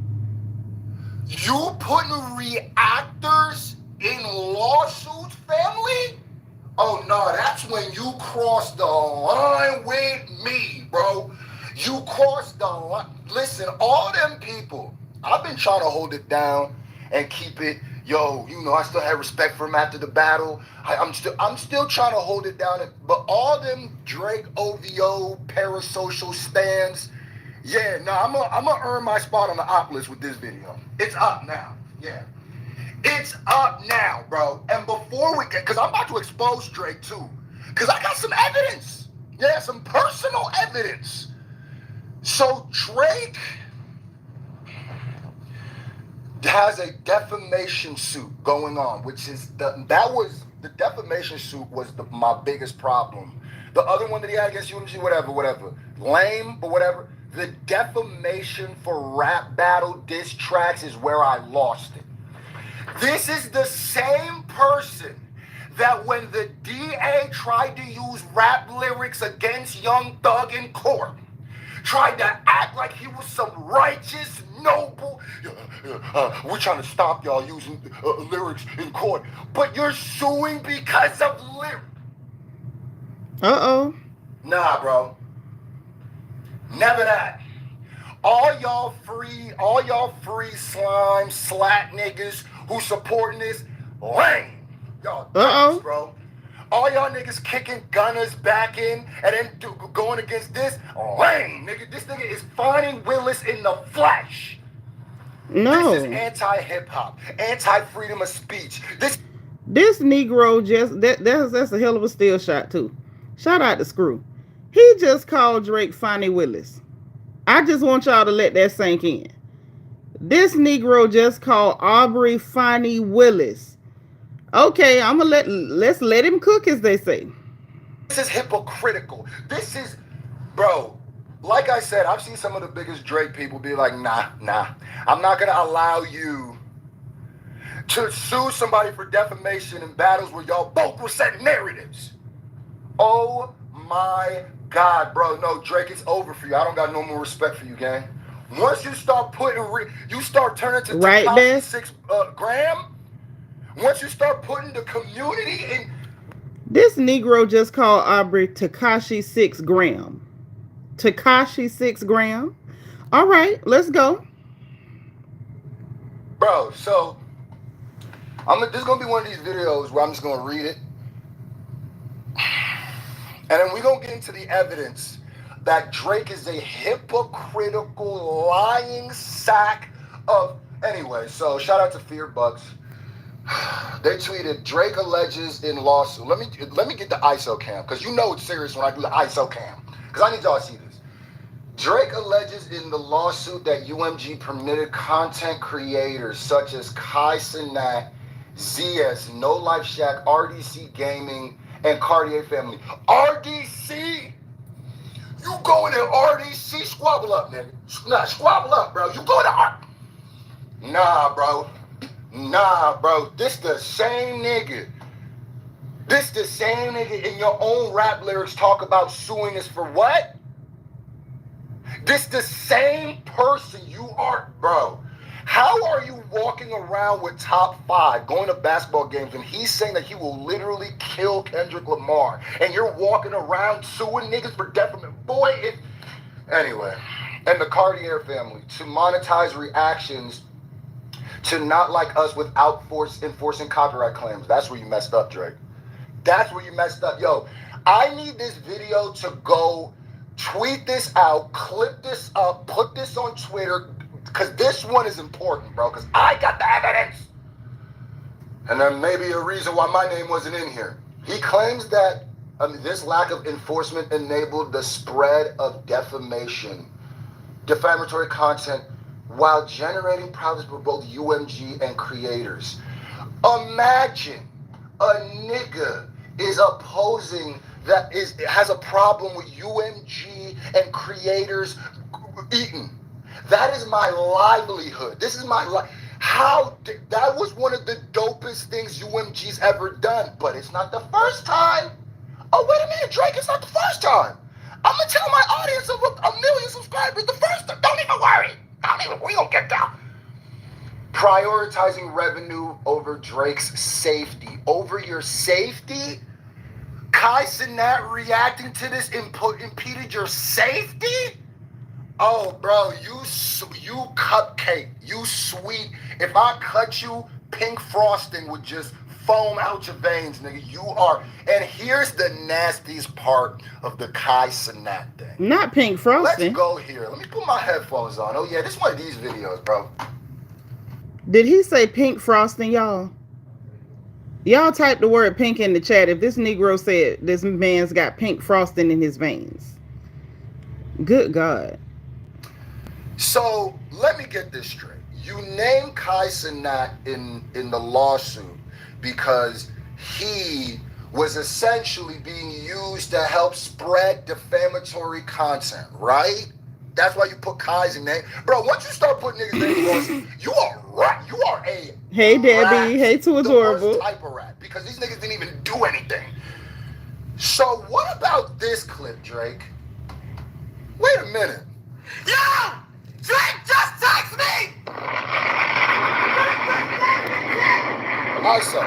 Speaker 6: You putting reactors in lawsuits, family? Oh no, that's when you cross the line with me, bro. You crossed the line. Listen, all them people, I've been trying to hold it down and keep it, I still had respect for him after the battle. I'm still trying to hold it down. But all them Drake OVO parasocial stands, I'm gonna earn my spot on the op list with this video. It's up now. Yeah. It's up now, bro. And before we get, because I'm about to expose Drake too. Because I got some evidence. Yeah, some personal evidence. So Drake has a defamation suit going on, which is the defamation suit was my biggest problem. The other one that he had against UMG, whatever. Lame, but whatever. The defamation for rap battle diss tracks is where I lost it. This is the same person that when the DA tried to use rap lyrics against Young Thug in court, tried to act like he was some righteous, noble, we're trying to stop y'all using lyrics in court, but you're suing because of lyrics.
Speaker 1: Uh-oh.
Speaker 6: Nah, bro. Never that. All y'all free slime, slat niggas who supporting this, lame. Y'all dumps, bro. All y'all niggas kicking Gunners back in and then going against this, lame, nigga. This nigga is finding Willis in the flesh.
Speaker 1: No.
Speaker 6: This is anti-hip-hop, anti-freedom of speech.
Speaker 1: This Negro that's a hell of a still shot too. Shout out to Screw. He just called Drake Fonnie Willis. I just want y'all to let that sink in. This Negro just called Aubrey Fonnie Willis. Okay, let's let him cook, as they say.
Speaker 6: This is hypocritical. This is, bro, like I said, I've seen some of the biggest Drake people be like, nah, I'm not gonna allow you to sue somebody for defamation in battles where y'all both were setting narratives. Oh my God, bro, no, Drake, it's over for you. I don't got no more respect for you, gang. Once you start you start turning to
Speaker 1: right,
Speaker 6: 6 gram. Once you start putting the community in.
Speaker 1: This Negro just called Aubrey Tekashi 6 gram. Tekashi 6 gram. All right, let's go.
Speaker 6: Bro, so this is gonna be one of these videos where I'm just gonna read it. And then we're going to get into the evidence that Drake is a hypocritical, lying sack of... Anyway, so shout out to Fear Bucks. They tweeted, Drake alleges in lawsuit. Let me get the ISO cam, because you know it's serious when I do the ISO cam. Because I need y'all to see this. Drake alleges in the lawsuit that UMG permitted content creators such as Kai Cenat, ZS, NoLifeShaq, RDC Gaming, and Cartier family. RDC? You going to RDC? Squabble up, nigga. Nah, squabble up, bro. You going to Nah, bro. This the same nigga. In your own rap lyrics talk about suing us for what? This the same person you are, bro. How are you walking around with top 5, going to basketball games, and he's saying that he will literally kill Kendrick Lamar, and you're walking around suing niggas for defamation? Boy, anyway. And the Cartier family, to monetize reactions to Not Like Us without enforcing copyright claims. That's where you messed up, Drake. That's where you messed up. Yo, I need this video to go tweet this out, clip this up, put this on Twitter, because this one is important, bro, because I got the evidence. And there may be a reason why my name wasn't in here. He claims that this lack of enforcement enabled the spread of defamatory content, while generating problems for both UMG and creators. Imagine a nigga is opposing has a problem with UMG and creators eating. That is my livelihood. This is my life. That was one of the dopest things UMG's ever done, but it's not the first time. Oh, wait a minute, Drake, it's not the first time. I'm gonna tell my audience of a million subscribers the first time. Don't even worry. We gonna get down. Prioritizing revenue over Drake's safety. Over your safety? Kai Cenat reacting to this impeded your safety? Oh, bro, you cupcake. You sweet. If I cut you, pink frosting would just foam out your veins, nigga. You are. And here's the nastiest part of the Kai Cenat thing.
Speaker 1: Not pink frosting.
Speaker 6: Let's go here. Let me put my headphones on. Oh, yeah, this is one of these videos, bro.
Speaker 1: Did he say pink frosting, y'all? Y'all type the word pink in the chat if this Negro said this man's got pink frosting in his veins. Good God.
Speaker 6: So, let me get this straight. You name Kai Cenat in the lawsuit because he was essentially being used to help spread defamatory content, right? That's why you put Kai's name. Bro, once you start putting niggas' names in you are right. You are a
Speaker 1: Hey, Debbie.
Speaker 6: rat,
Speaker 1: Hey, Too Adorable.
Speaker 6: the worst type of rat, because these niggas didn't even do anything. So what about this clip, Drake? Wait a minute. Yo! Drake just text me! Also.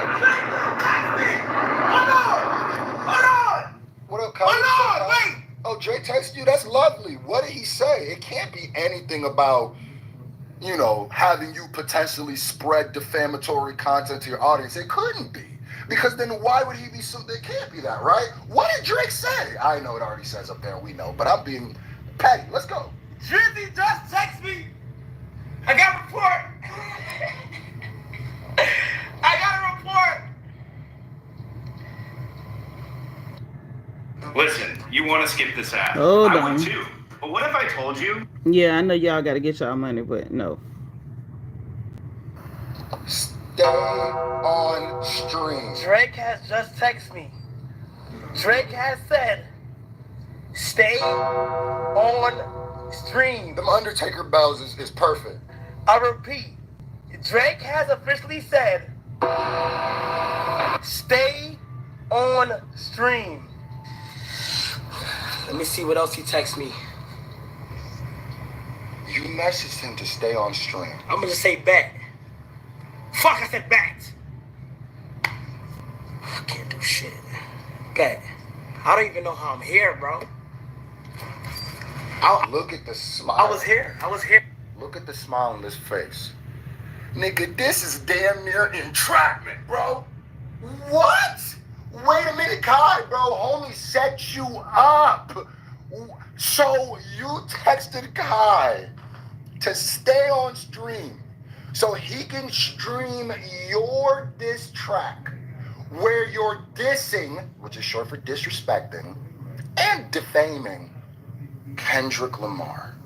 Speaker 6: Hold on! What up, Kai? Hold on, wait! Oh, Drake texted you? That's lovely. What did he say? It can't be anything about, having you potentially spread defamatory content to your audience. It couldn't be. Because then why would he be so... It can't be that, right? What did Drake say? I know it already says up there, we know, but I'm being petty. Let's go.
Speaker 5: Drizzy just text me. I got a report. I got a report.
Speaker 8: Listen, you want to skip this ad.
Speaker 1: Hold
Speaker 8: I
Speaker 1: on.
Speaker 8: would too. But what if I told you?
Speaker 1: Yeah, I know y'all got to get y'all money, but no.
Speaker 6: Stay on stream.
Speaker 5: Drake has just texted me. Drake has said, stay on stream.
Speaker 6: Them Undertaker bells is perfect.
Speaker 5: I repeat, Drake has officially said, stay on stream. Let me see what else he texted me.
Speaker 6: You messaged him to stay on stream.
Speaker 5: I'm gonna just say bet. Fuck, I said bet. I can't do shit. Bet. I don't even know how I'm here, bro.
Speaker 6: Look at the smile.
Speaker 5: I was here.
Speaker 6: Look at the smile on this face. Nigga, this is damn near entrapment, bro. What? Wait a minute, Kai, bro. Homie set you up. So you texted Kai to stay on stream so he can stream your diss track where you're dissing, which is short for disrespecting, and defaming Kendrick Lamar.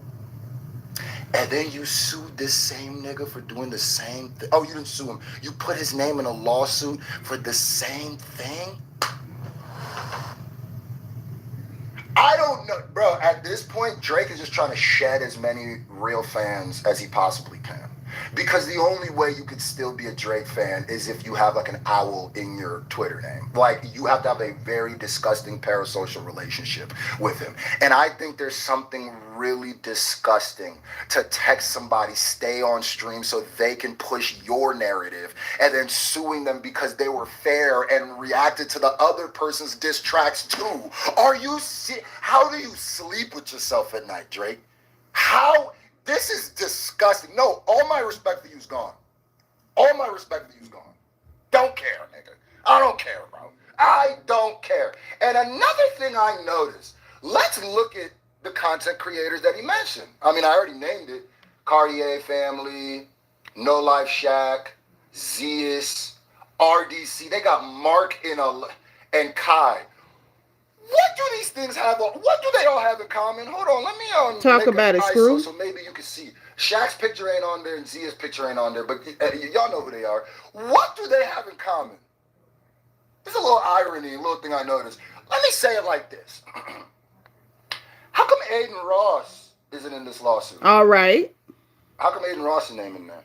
Speaker 6: And then you sued this same nigga for doing the same thing. Oh, you didn't sue him. You put his name in a lawsuit for the same thing? I don't know. Bro, at this point, Drake is just trying to shed as many real fans as he possibly can. Because the only way you could still be a Drake fan is if you have like an owl in your Twitter name. Like you have to have a very disgusting parasocial relationship with him. And I think there's something really disgusting to text somebody, stay on stream so they can push your narrative, and then suing them because they were fair and reacted to the other person's diss tracks too. How do you sleep with yourself at night, Drake? How? This is disgusting. No, all my respect for you's gone. All my respect for you's gone. Don't care, nigga. I don't care, bro. I don't care. And another thing I noticed, let's look at the content creators that he mentioned. I mean, I already named it. Cartier Family, NoLifeShaq, Zeus, RDC. They got Mark and Kai. What do these things have? What do they all have in common? Hold on, let me
Speaker 1: talk about it, Screw.
Speaker 6: So maybe you can see. Shaq's picture ain't on there and Zia's picture ain't on there, but y'all know who they are. What do they have in common? There's a little irony, a little thing I noticed. Let me say it like this. How come Aiden Ross isn't in this lawsuit?
Speaker 1: All right.
Speaker 6: How come Aiden Ross' name in there?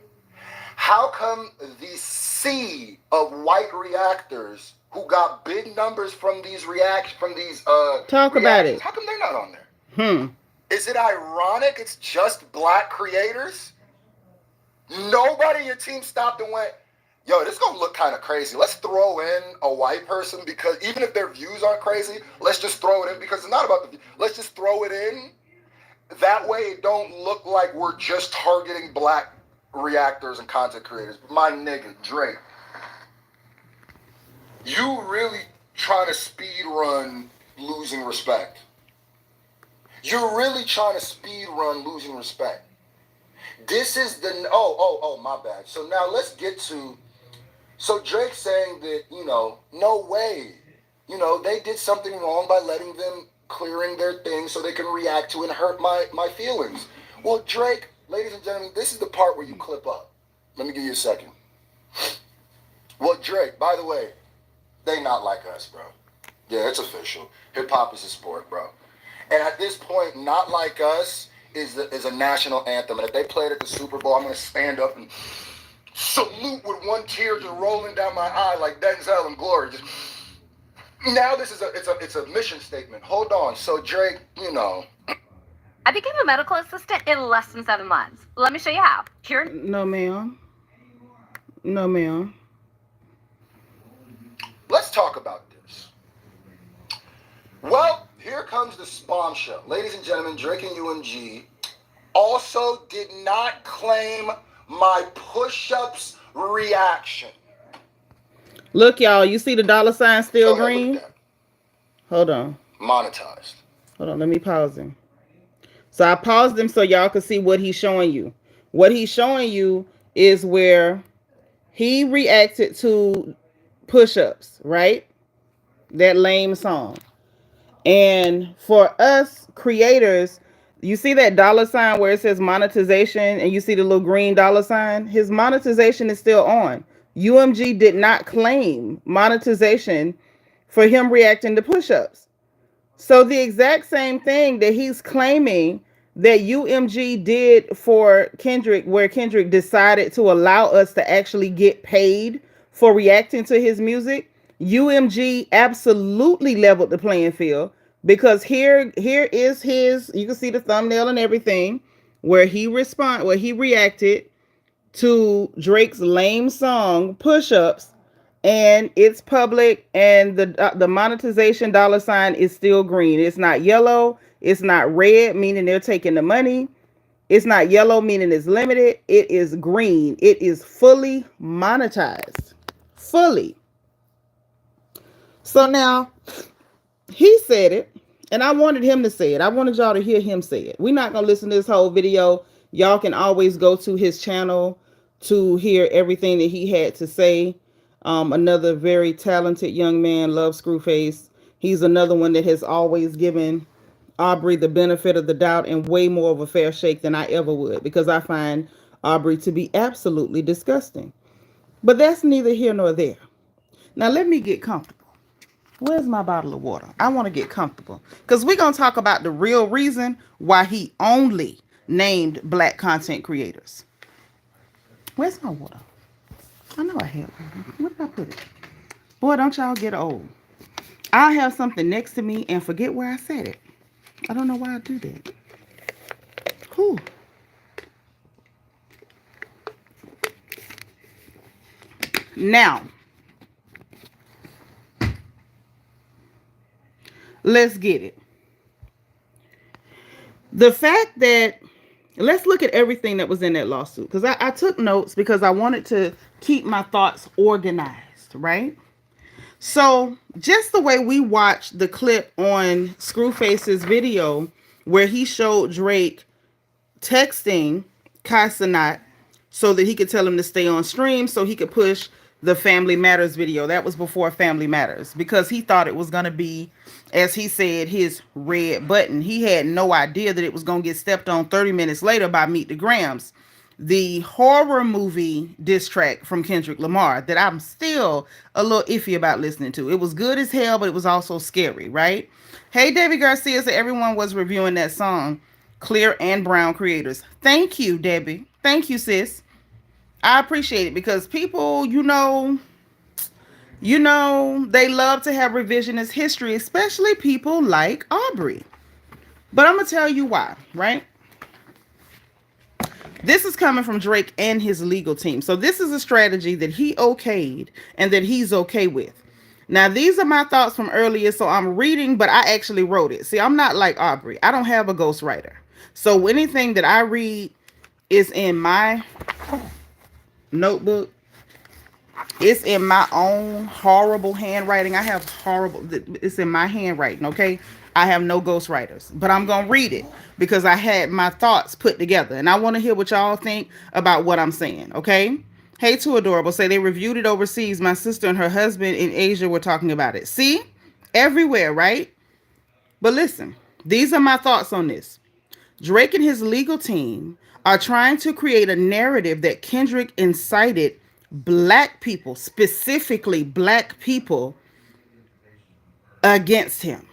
Speaker 6: How come the sea of white reactors who got big numbers from these
Speaker 1: talk about it.
Speaker 6: How come they're not on there? Is it ironic it's just black creators? Nobody in your team stopped and went, yo, this is gonna look kind of crazy. Let's throw in a white person, because even if their views aren't crazy, let's just throw it in, because it's not about the view. Let's just throw it in. That way it don't look like we're just targeting black reactors and content creators. My nigga, Drake, you really trying to speed run losing respect. You're really trying to speed run losing respect. This is the, my bad. So now let's get to, so Drake saying that, no way, they did something wrong by letting them clearing their thing so they can react to and hurt my feelings. Well, Drake, ladies and gentlemen, this is the part where you clip up. Let me give you a second. Well, Drake, by the way, they not like us, bro. Yeah, it's official. Hip-hop is a sport, bro. And at this point, Not Like Us is a national anthem. And if they play it at the Super Bowl, I'm going to stand up and salute with one tear just rolling down my eye like Denzel and Glory. Just, now this is it's a mission statement. Hold on. So Drake,
Speaker 9: I became a medical assistant in less than 7 months. Let me show you how. Here.
Speaker 1: No, ma'am. No, ma'am.
Speaker 6: Let's talk about this. Well, here comes the bombshell. Ladies and gentlemen, Drake and UMG also did not claim my push-ups reaction.
Speaker 1: Look, y'all, you see the dollar sign still green? Hold on.
Speaker 6: Monetized.
Speaker 1: Hold on, let me pause him. So I paused him so y'all can see what he's showing you. What he's showing you is where he reacted to push-ups, right? That lame song. And for us creators, you see that dollar sign where it says monetization and you see the little green dollar sign? His monetization is still on. UMG did not claim monetization for him reacting to push-ups. So the exact same thing that he's claiming that UMG did for Kendrick, where Kendrick decided to allow us to actually get paid for reacting to his music, UMG absolutely leveled the playing field, because here is his, you can see the thumbnail and everything, where he reacted to Drake's lame song Push-Ups, and it's public, and the monetization dollar sign is still green. It's not yellow, it's not red, meaning they're taking the money. It's not yellow, meaning it's limited. It is green. It is fully monetized. Fully. So now, he said it, and I wanted him to say it. I wanted y'all to hear him say it. We're not going to listen to this whole video. Y'all can always go to his channel to hear everything that he had to say. Another very talented young man, loves Scru Face. He's another one that has always given Aubrey the benefit of the doubt and way more of a fair shake than I ever would, because I find Aubrey to be absolutely disgusting. But that's neither here nor there. Now let me get comfortable. Where's my bottle of water? I want to get comfortable, because we're going to talk about the real reason why he only named black content creators. Where's my water? I know I have one. Where did I put it? Boy, don't y'all get old. I'll have something next to me and forget where I said it. I don't know why I do that. Whew. Now, let's get it. The fact that, let's look at everything that was in that lawsuit. Because I took notes because I wanted to keep my thoughts organized, right? So just the way we watched the clip on Scru Face's video where he showed Drake texting Kai Cenat so that he could tell him to stay on stream so he could push the Family Matters video. That was before Family Matters because he thought it was going to be, as he said, his red button. He had no idea that it was going to get stepped on 30 minutes later by Meet the Grams, the horror movie diss track from Kendrick Lamar that I'm still a little iffy about listening to. It was good as hell, but it was also scary, right? Hey, Debbie Garcia said everyone was reviewing that song, Clear and Brown creators. Thank you, Debbie. Thank you, sis. I appreciate it because people, you know, they love to have revisionist history, especially people like Aubrey. But I'm going to tell you why, right? This is coming from Drake and his legal team. So this is a strategy that he okayed and that he's okay with. Now, these are my thoughts from earlier, so I'm reading, but I actually wrote it. See, I'm not like Aubrey. I don't have a ghostwriter. So anything that I read is in my notebook. It's in my own horrible handwriting. I have horrible, it's in my handwriting, okay? I have no ghostwriters, but I'm going to read it because I had my thoughts put together and I want to hear what y'all think about what I'm saying, okay? Hey, Too Adorable, say they reviewed it overseas. My sister and her husband in Asia were talking about it. See? Everywhere, right? But listen, these are my thoughts on this. Drake and his legal team are trying to create a narrative that Kendrick incited black people, specifically black people, against him.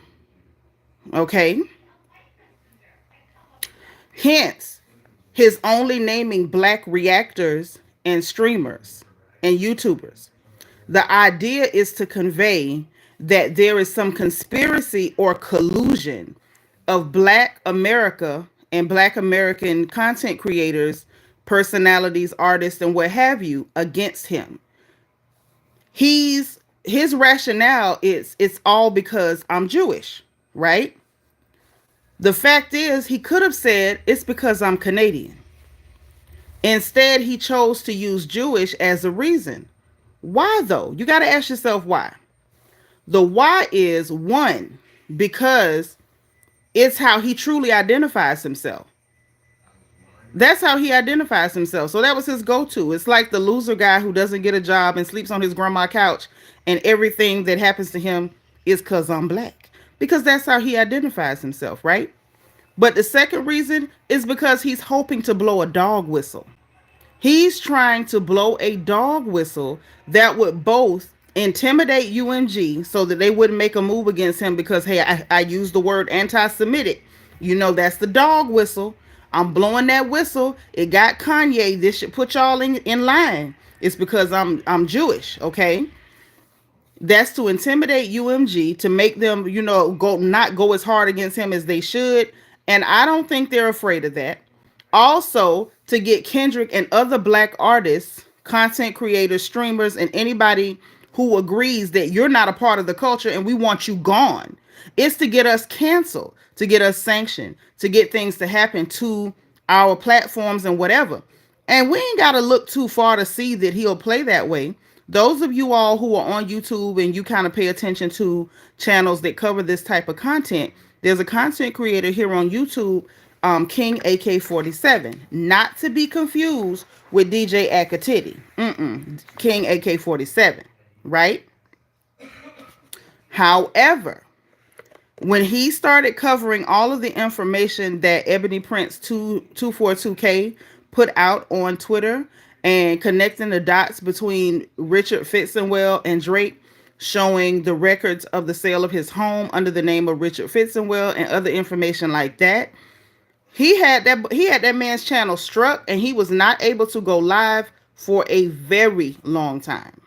Speaker 1: Okay? Hence, his only naming black reactors and streamers and YouTubers. The idea is to convey that there is some conspiracy or collusion of Black America and Black American content creators, personalities, artists, and what have you against him. His rationale is it's all because I'm Jewish, right? The fact is he could have said it's because I'm Canadian. Instead, he chose to use Jewish as a reason. Why though? You got to ask yourself why. The why is, one, because it's how he truly identifies himself. That's how he identifies himself. So that was his go-to. It's like the loser guy who doesn't get a job and sleeps on his grandma's couch and everything that happens to him is because I'm black. Because that's how he identifies himself, right? But the second reason is because he's hoping to blow a dog whistle. He's trying to blow a dog whistle that would both intimidate UMG so that they wouldn't make a move against him because, hey, I used the word anti-Semitic. You know, that's the dog whistle. I'm blowing that whistle. It got Kanye. This should put y'all in line. It's because I'm Jewish, okay? That's to intimidate UMG, to make them, you know, not go as hard against him as they should. And I don't think they're afraid of that. Also, to get Kendrick and other black artists, content creators, streamers, and anybody who agrees that you're not a part of the culture and we want you gone. It's to get us canceled, to get us sanctioned, to get things to happen to our platforms and whatever. And we ain't got to look too far to see that he'll play that way. Those of you all who are on YouTube and you kind of pay attention to channels that cover this type of content, there's a content creator here on YouTube, King AK-47, not to be confused with DJ Akatiti. King AK-47, right? However, when he started covering all of the information that Ebony Prince 242K put out on Twitter and connecting the dots between Richard Fitzenwell and Drake, showing the records of the sale of his home under the name of Richard Fitzenwell and other information like that, he had that man's channel struck and he was not able to go live for a very long time.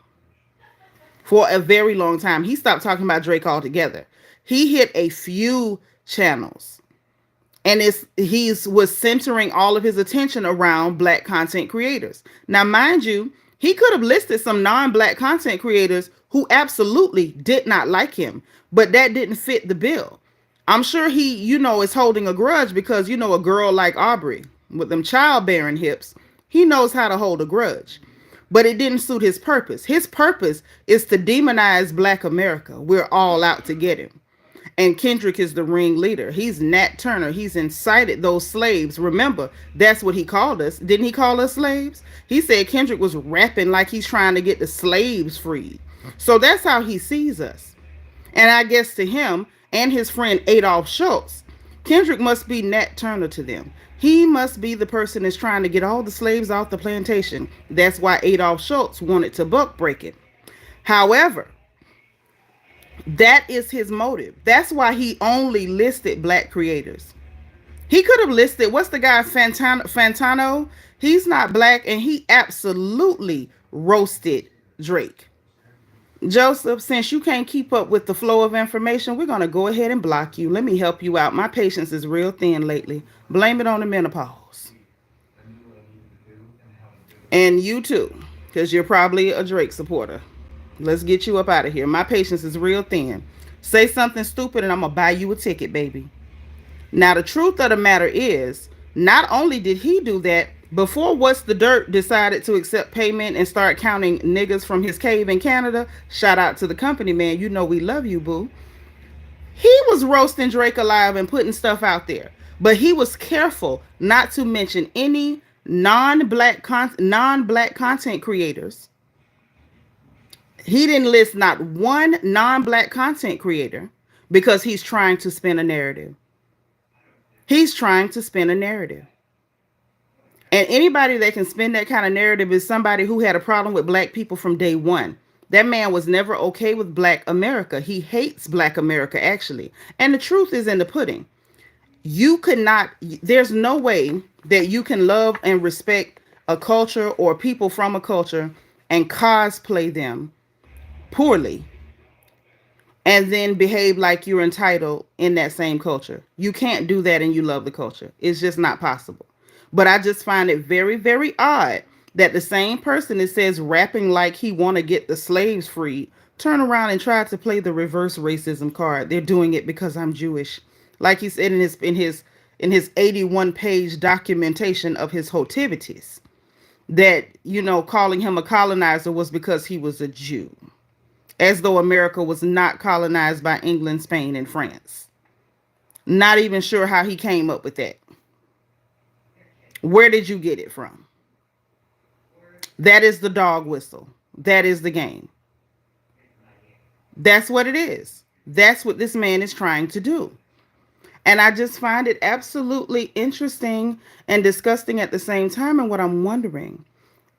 Speaker 1: For a very long time. He stopped talking about Drake altogether. He hit a few channels. And he was centering all of his attention around Black content creators. Now, mind you, he could have listed some non-Black content creators who absolutely did not like him, but that didn't fit the bill. I'm sure he, is holding a grudge because, a girl like Aubrey with them childbearing hips, he knows how to hold a grudge. But it didn't suit his purpose. His purpose is to demonize Black America. We're all out to get him. And Kendrick is the ringleader. He's Nat Turner. He's incited those slaves. Remember, that's what he called us. Didn't he call us slaves? He said Kendrick was rapping like he's trying to get the slaves freed. So that's how he sees us. And I guess to him and his friend Adolph Schultz, Kendrick must be Nat Turner to them. He must be the person that's trying to get all the slaves off the plantation. That's why Adolph Schultz wanted to buck break it. However, that is his motive. That's why he only listed Black creators. He could have listed, what's the guy, Fantano? He's not Black, and he absolutely roasted Drake. Joseph, since you can't keep up with the flow of information, we're going to go ahead and block you. Let me help you out. My patience is real thin lately. Blame it on the menopause. And you too, because you're probably a Drake supporter. Let's get you up out of here. My patience is real thin. Say something stupid and I'm going to buy you a ticket, baby. Now, the truth of the matter is, not only did he do that, before What's the Dirt decided to accept payment and start counting niggas from his cave in Canada, shout out to the company, man. You know we love you, boo. He was roasting Drake alive and putting stuff out there. But he was careful not to mention any non-black content creators. He didn't list not one non-black content creator because he's trying to spin a narrative. He's trying to spin a narrative. And anybody that can spin that kind of narrative is somebody who had a problem with Black people from day one. That man was never okay with Black America. He hates Black America, actually. And the truth is in the pudding. There's no way that you can love and respect a culture or people from a culture and cosplay them poorly and then behave like you're entitled in that same culture. You can't do that and you love the culture. It's just not possible. But I just find it very, very odd that the same person that says rapping like he want to get the slaves freed turn around and try to play the reverse racism card. They're doing it because I'm Jewish. Like he said in his 81-page documentation of his hotivities, that, calling him a colonizer was because he was a Jew. As though America was not colonized by England, Spain, and France. Not even sure how he came up with that. Where did you get it from? That is the dog whistle. That is the game. That's what it is. That's what this man is trying to do. And I just find it absolutely interesting and disgusting at the same time. And what I'm wondering,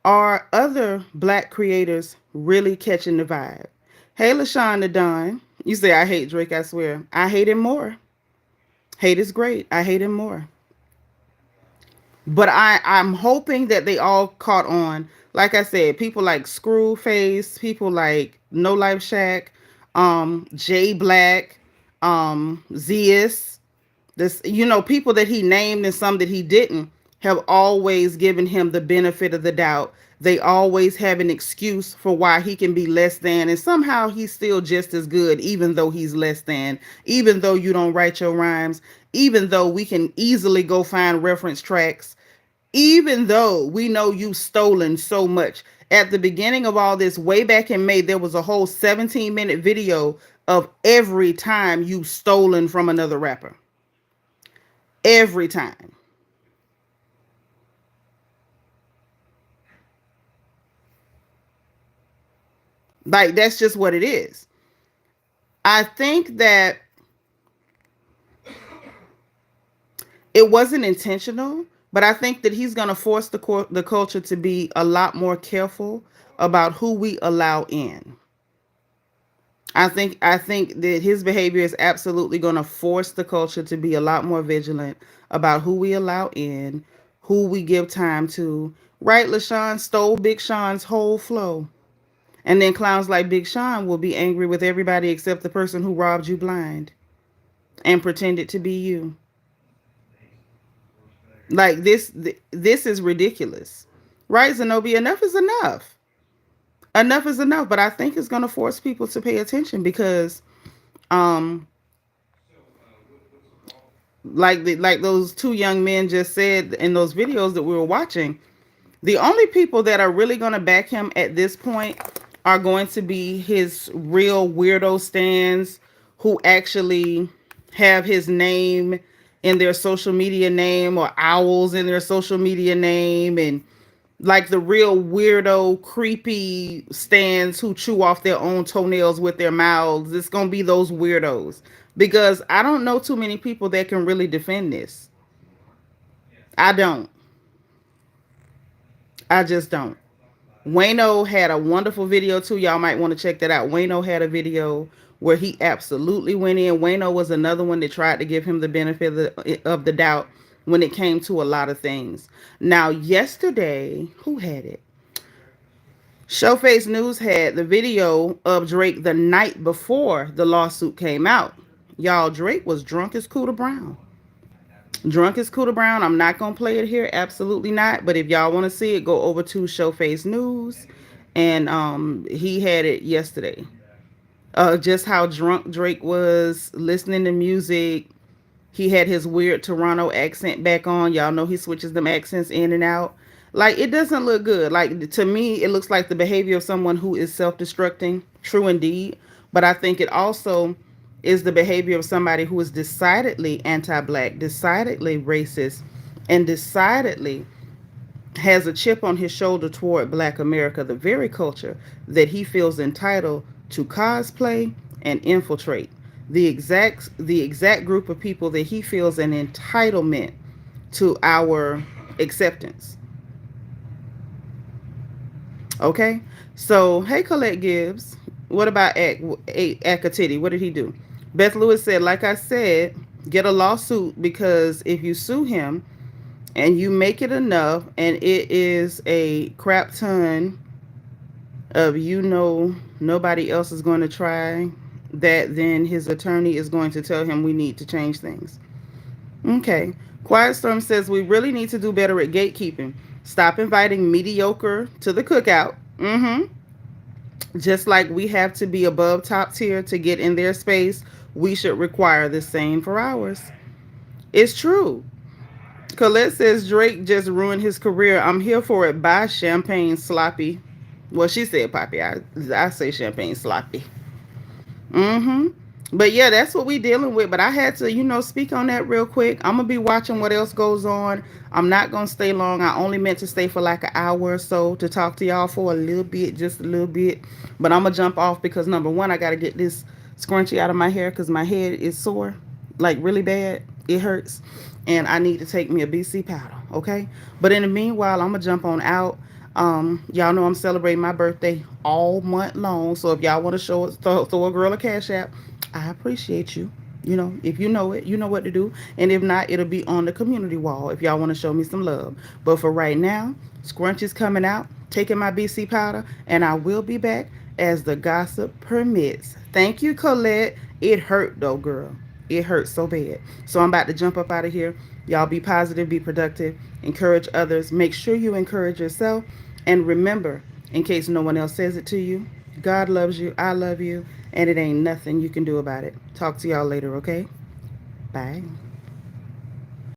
Speaker 1: are other Black creators really catching the vibe? Hey, LaShawn the Don. You say, I hate Drake, I swear. I hate him more. Hate is great. I hate him more. But I'm hoping that they all caught on. Like I said, people like Scru Face, people like NoLifeShaq, J Black, Zeus. This, people that he named and some that he didn't have always given him the benefit of the doubt. They always have an excuse for why he can be less than, and somehow he's still just as good, even though he's less than, even though you don't write your rhymes, even though we can easily go find reference tracks, even though we know you've stolen so much. At the beginning of all this, way back in May, there was a whole 17-minute video of every time you've stolen from another rapper. Every time. Like, that's just what it is. I think that it wasn't intentional, but I think that he's going to force the culture to be a lot more careful about who we allow in. I think that his behavior is absolutely going to force the culture to be a lot more vigilant about who we allow in, who we give time to, Right? LaShawn stole Big Sean's whole flow. And then clowns like Big Sean will be angry with everybody except the person who robbed you blind and pretended to be you. Like this is ridiculous. Right, Zenobia? Enough is enough. Enough is enough. But I think it's gonna force people to pay attention because um like those two young men just said in those videos that we were watching, the only people that are really going to back him at this point are going to be his real weirdo stans who actually have his name in their social media name or owls in their social media name, and like the real weirdo creepy stans who chew off their own toenails with their mouths. It's going to be those weirdos because I don't know too many people that can really defend this. I don't. I just don't. Wayno had a wonderful video too. Y'all might want to check that out. Wayno had a video where he absolutely went in. Wayno was another one that tried to give him the benefit of the doubt when it came to a lot of things. Now, yesterday, who had it? Showface News had the video of Drake the night before the lawsuit came out. Y'all, Drake was drunk as Cooter Brown. Drunk as Cooter Brown. I'm not going to play it here. Absolutely not. But if y'all want to see it, go over to Showface News. And he had it yesterday. Just how drunk Drake was, listening to music. He had his weird Toronto accent back on. Y'all know he switches them accents in and out. Like, it doesn't look good. Like, to me, it looks like the behavior of someone who is self-destructing. True indeed. But I think it also is the behavior of somebody who is decidedly anti-black, decidedly racist, and decidedly has a chip on his shoulder toward Black America, the very culture that he feels entitled to cosplay and infiltrate. The exact group of people that he feels an entitlement to our acceptance. Okay? So, hey, Colette Gibbs. What about Akatiti? What did he do? Beth Lewis said, like I said, get a lawsuit, because if you sue him and you make it enough and it is a crap ton of, nobody else is going to try that, then his attorney is going to tell him we need to change things. Okay. Quiet Storm says we really need to do better at gatekeeping. Stop inviting mediocre to the cookout. Just like we have to be above top tier to get in their space, we should require the same for ours. It's true. Colette says Drake just ruined his career. I'm here for it. Bye, Champagne Sloppy. Well, she said Poppy. I say Champagne Sloppy. But yeah, that's what we dealing with. But I had to, speak on that real quick. I'm going to be watching what else goes on. I'm not going to stay long. I only meant to stay for like an hour or so to talk to y'all for a little bit, just a little bit. But I'm going to jump off because, number one, I got to get this scrunchie out of my hair because my head is sore, like really bad. It hurts. And I need to take me a BC powder, okay? But in the meanwhile, I'm going to jump on out. Y'all know I'm celebrating my birthday all month long. So if y'all want to throw a girl a cash app, I appreciate you. If you know it, you know what to do. And if not, it'll be on the community wall if y'all want to show me some love. But for right now, scrunchie's coming out, taking my BC powder, and I will be back as the gossip permits. Thank you, Colette. It hurt though, girl. It hurts so bad. So I'm about to jump up out of here. Y'all be positive, be productive, encourage others. Make sure you encourage yourself. And remember, in case no one else says it to you, God loves you, I love you, and it ain't nothing you can do about it. Talk to y'all later, okay? Bye.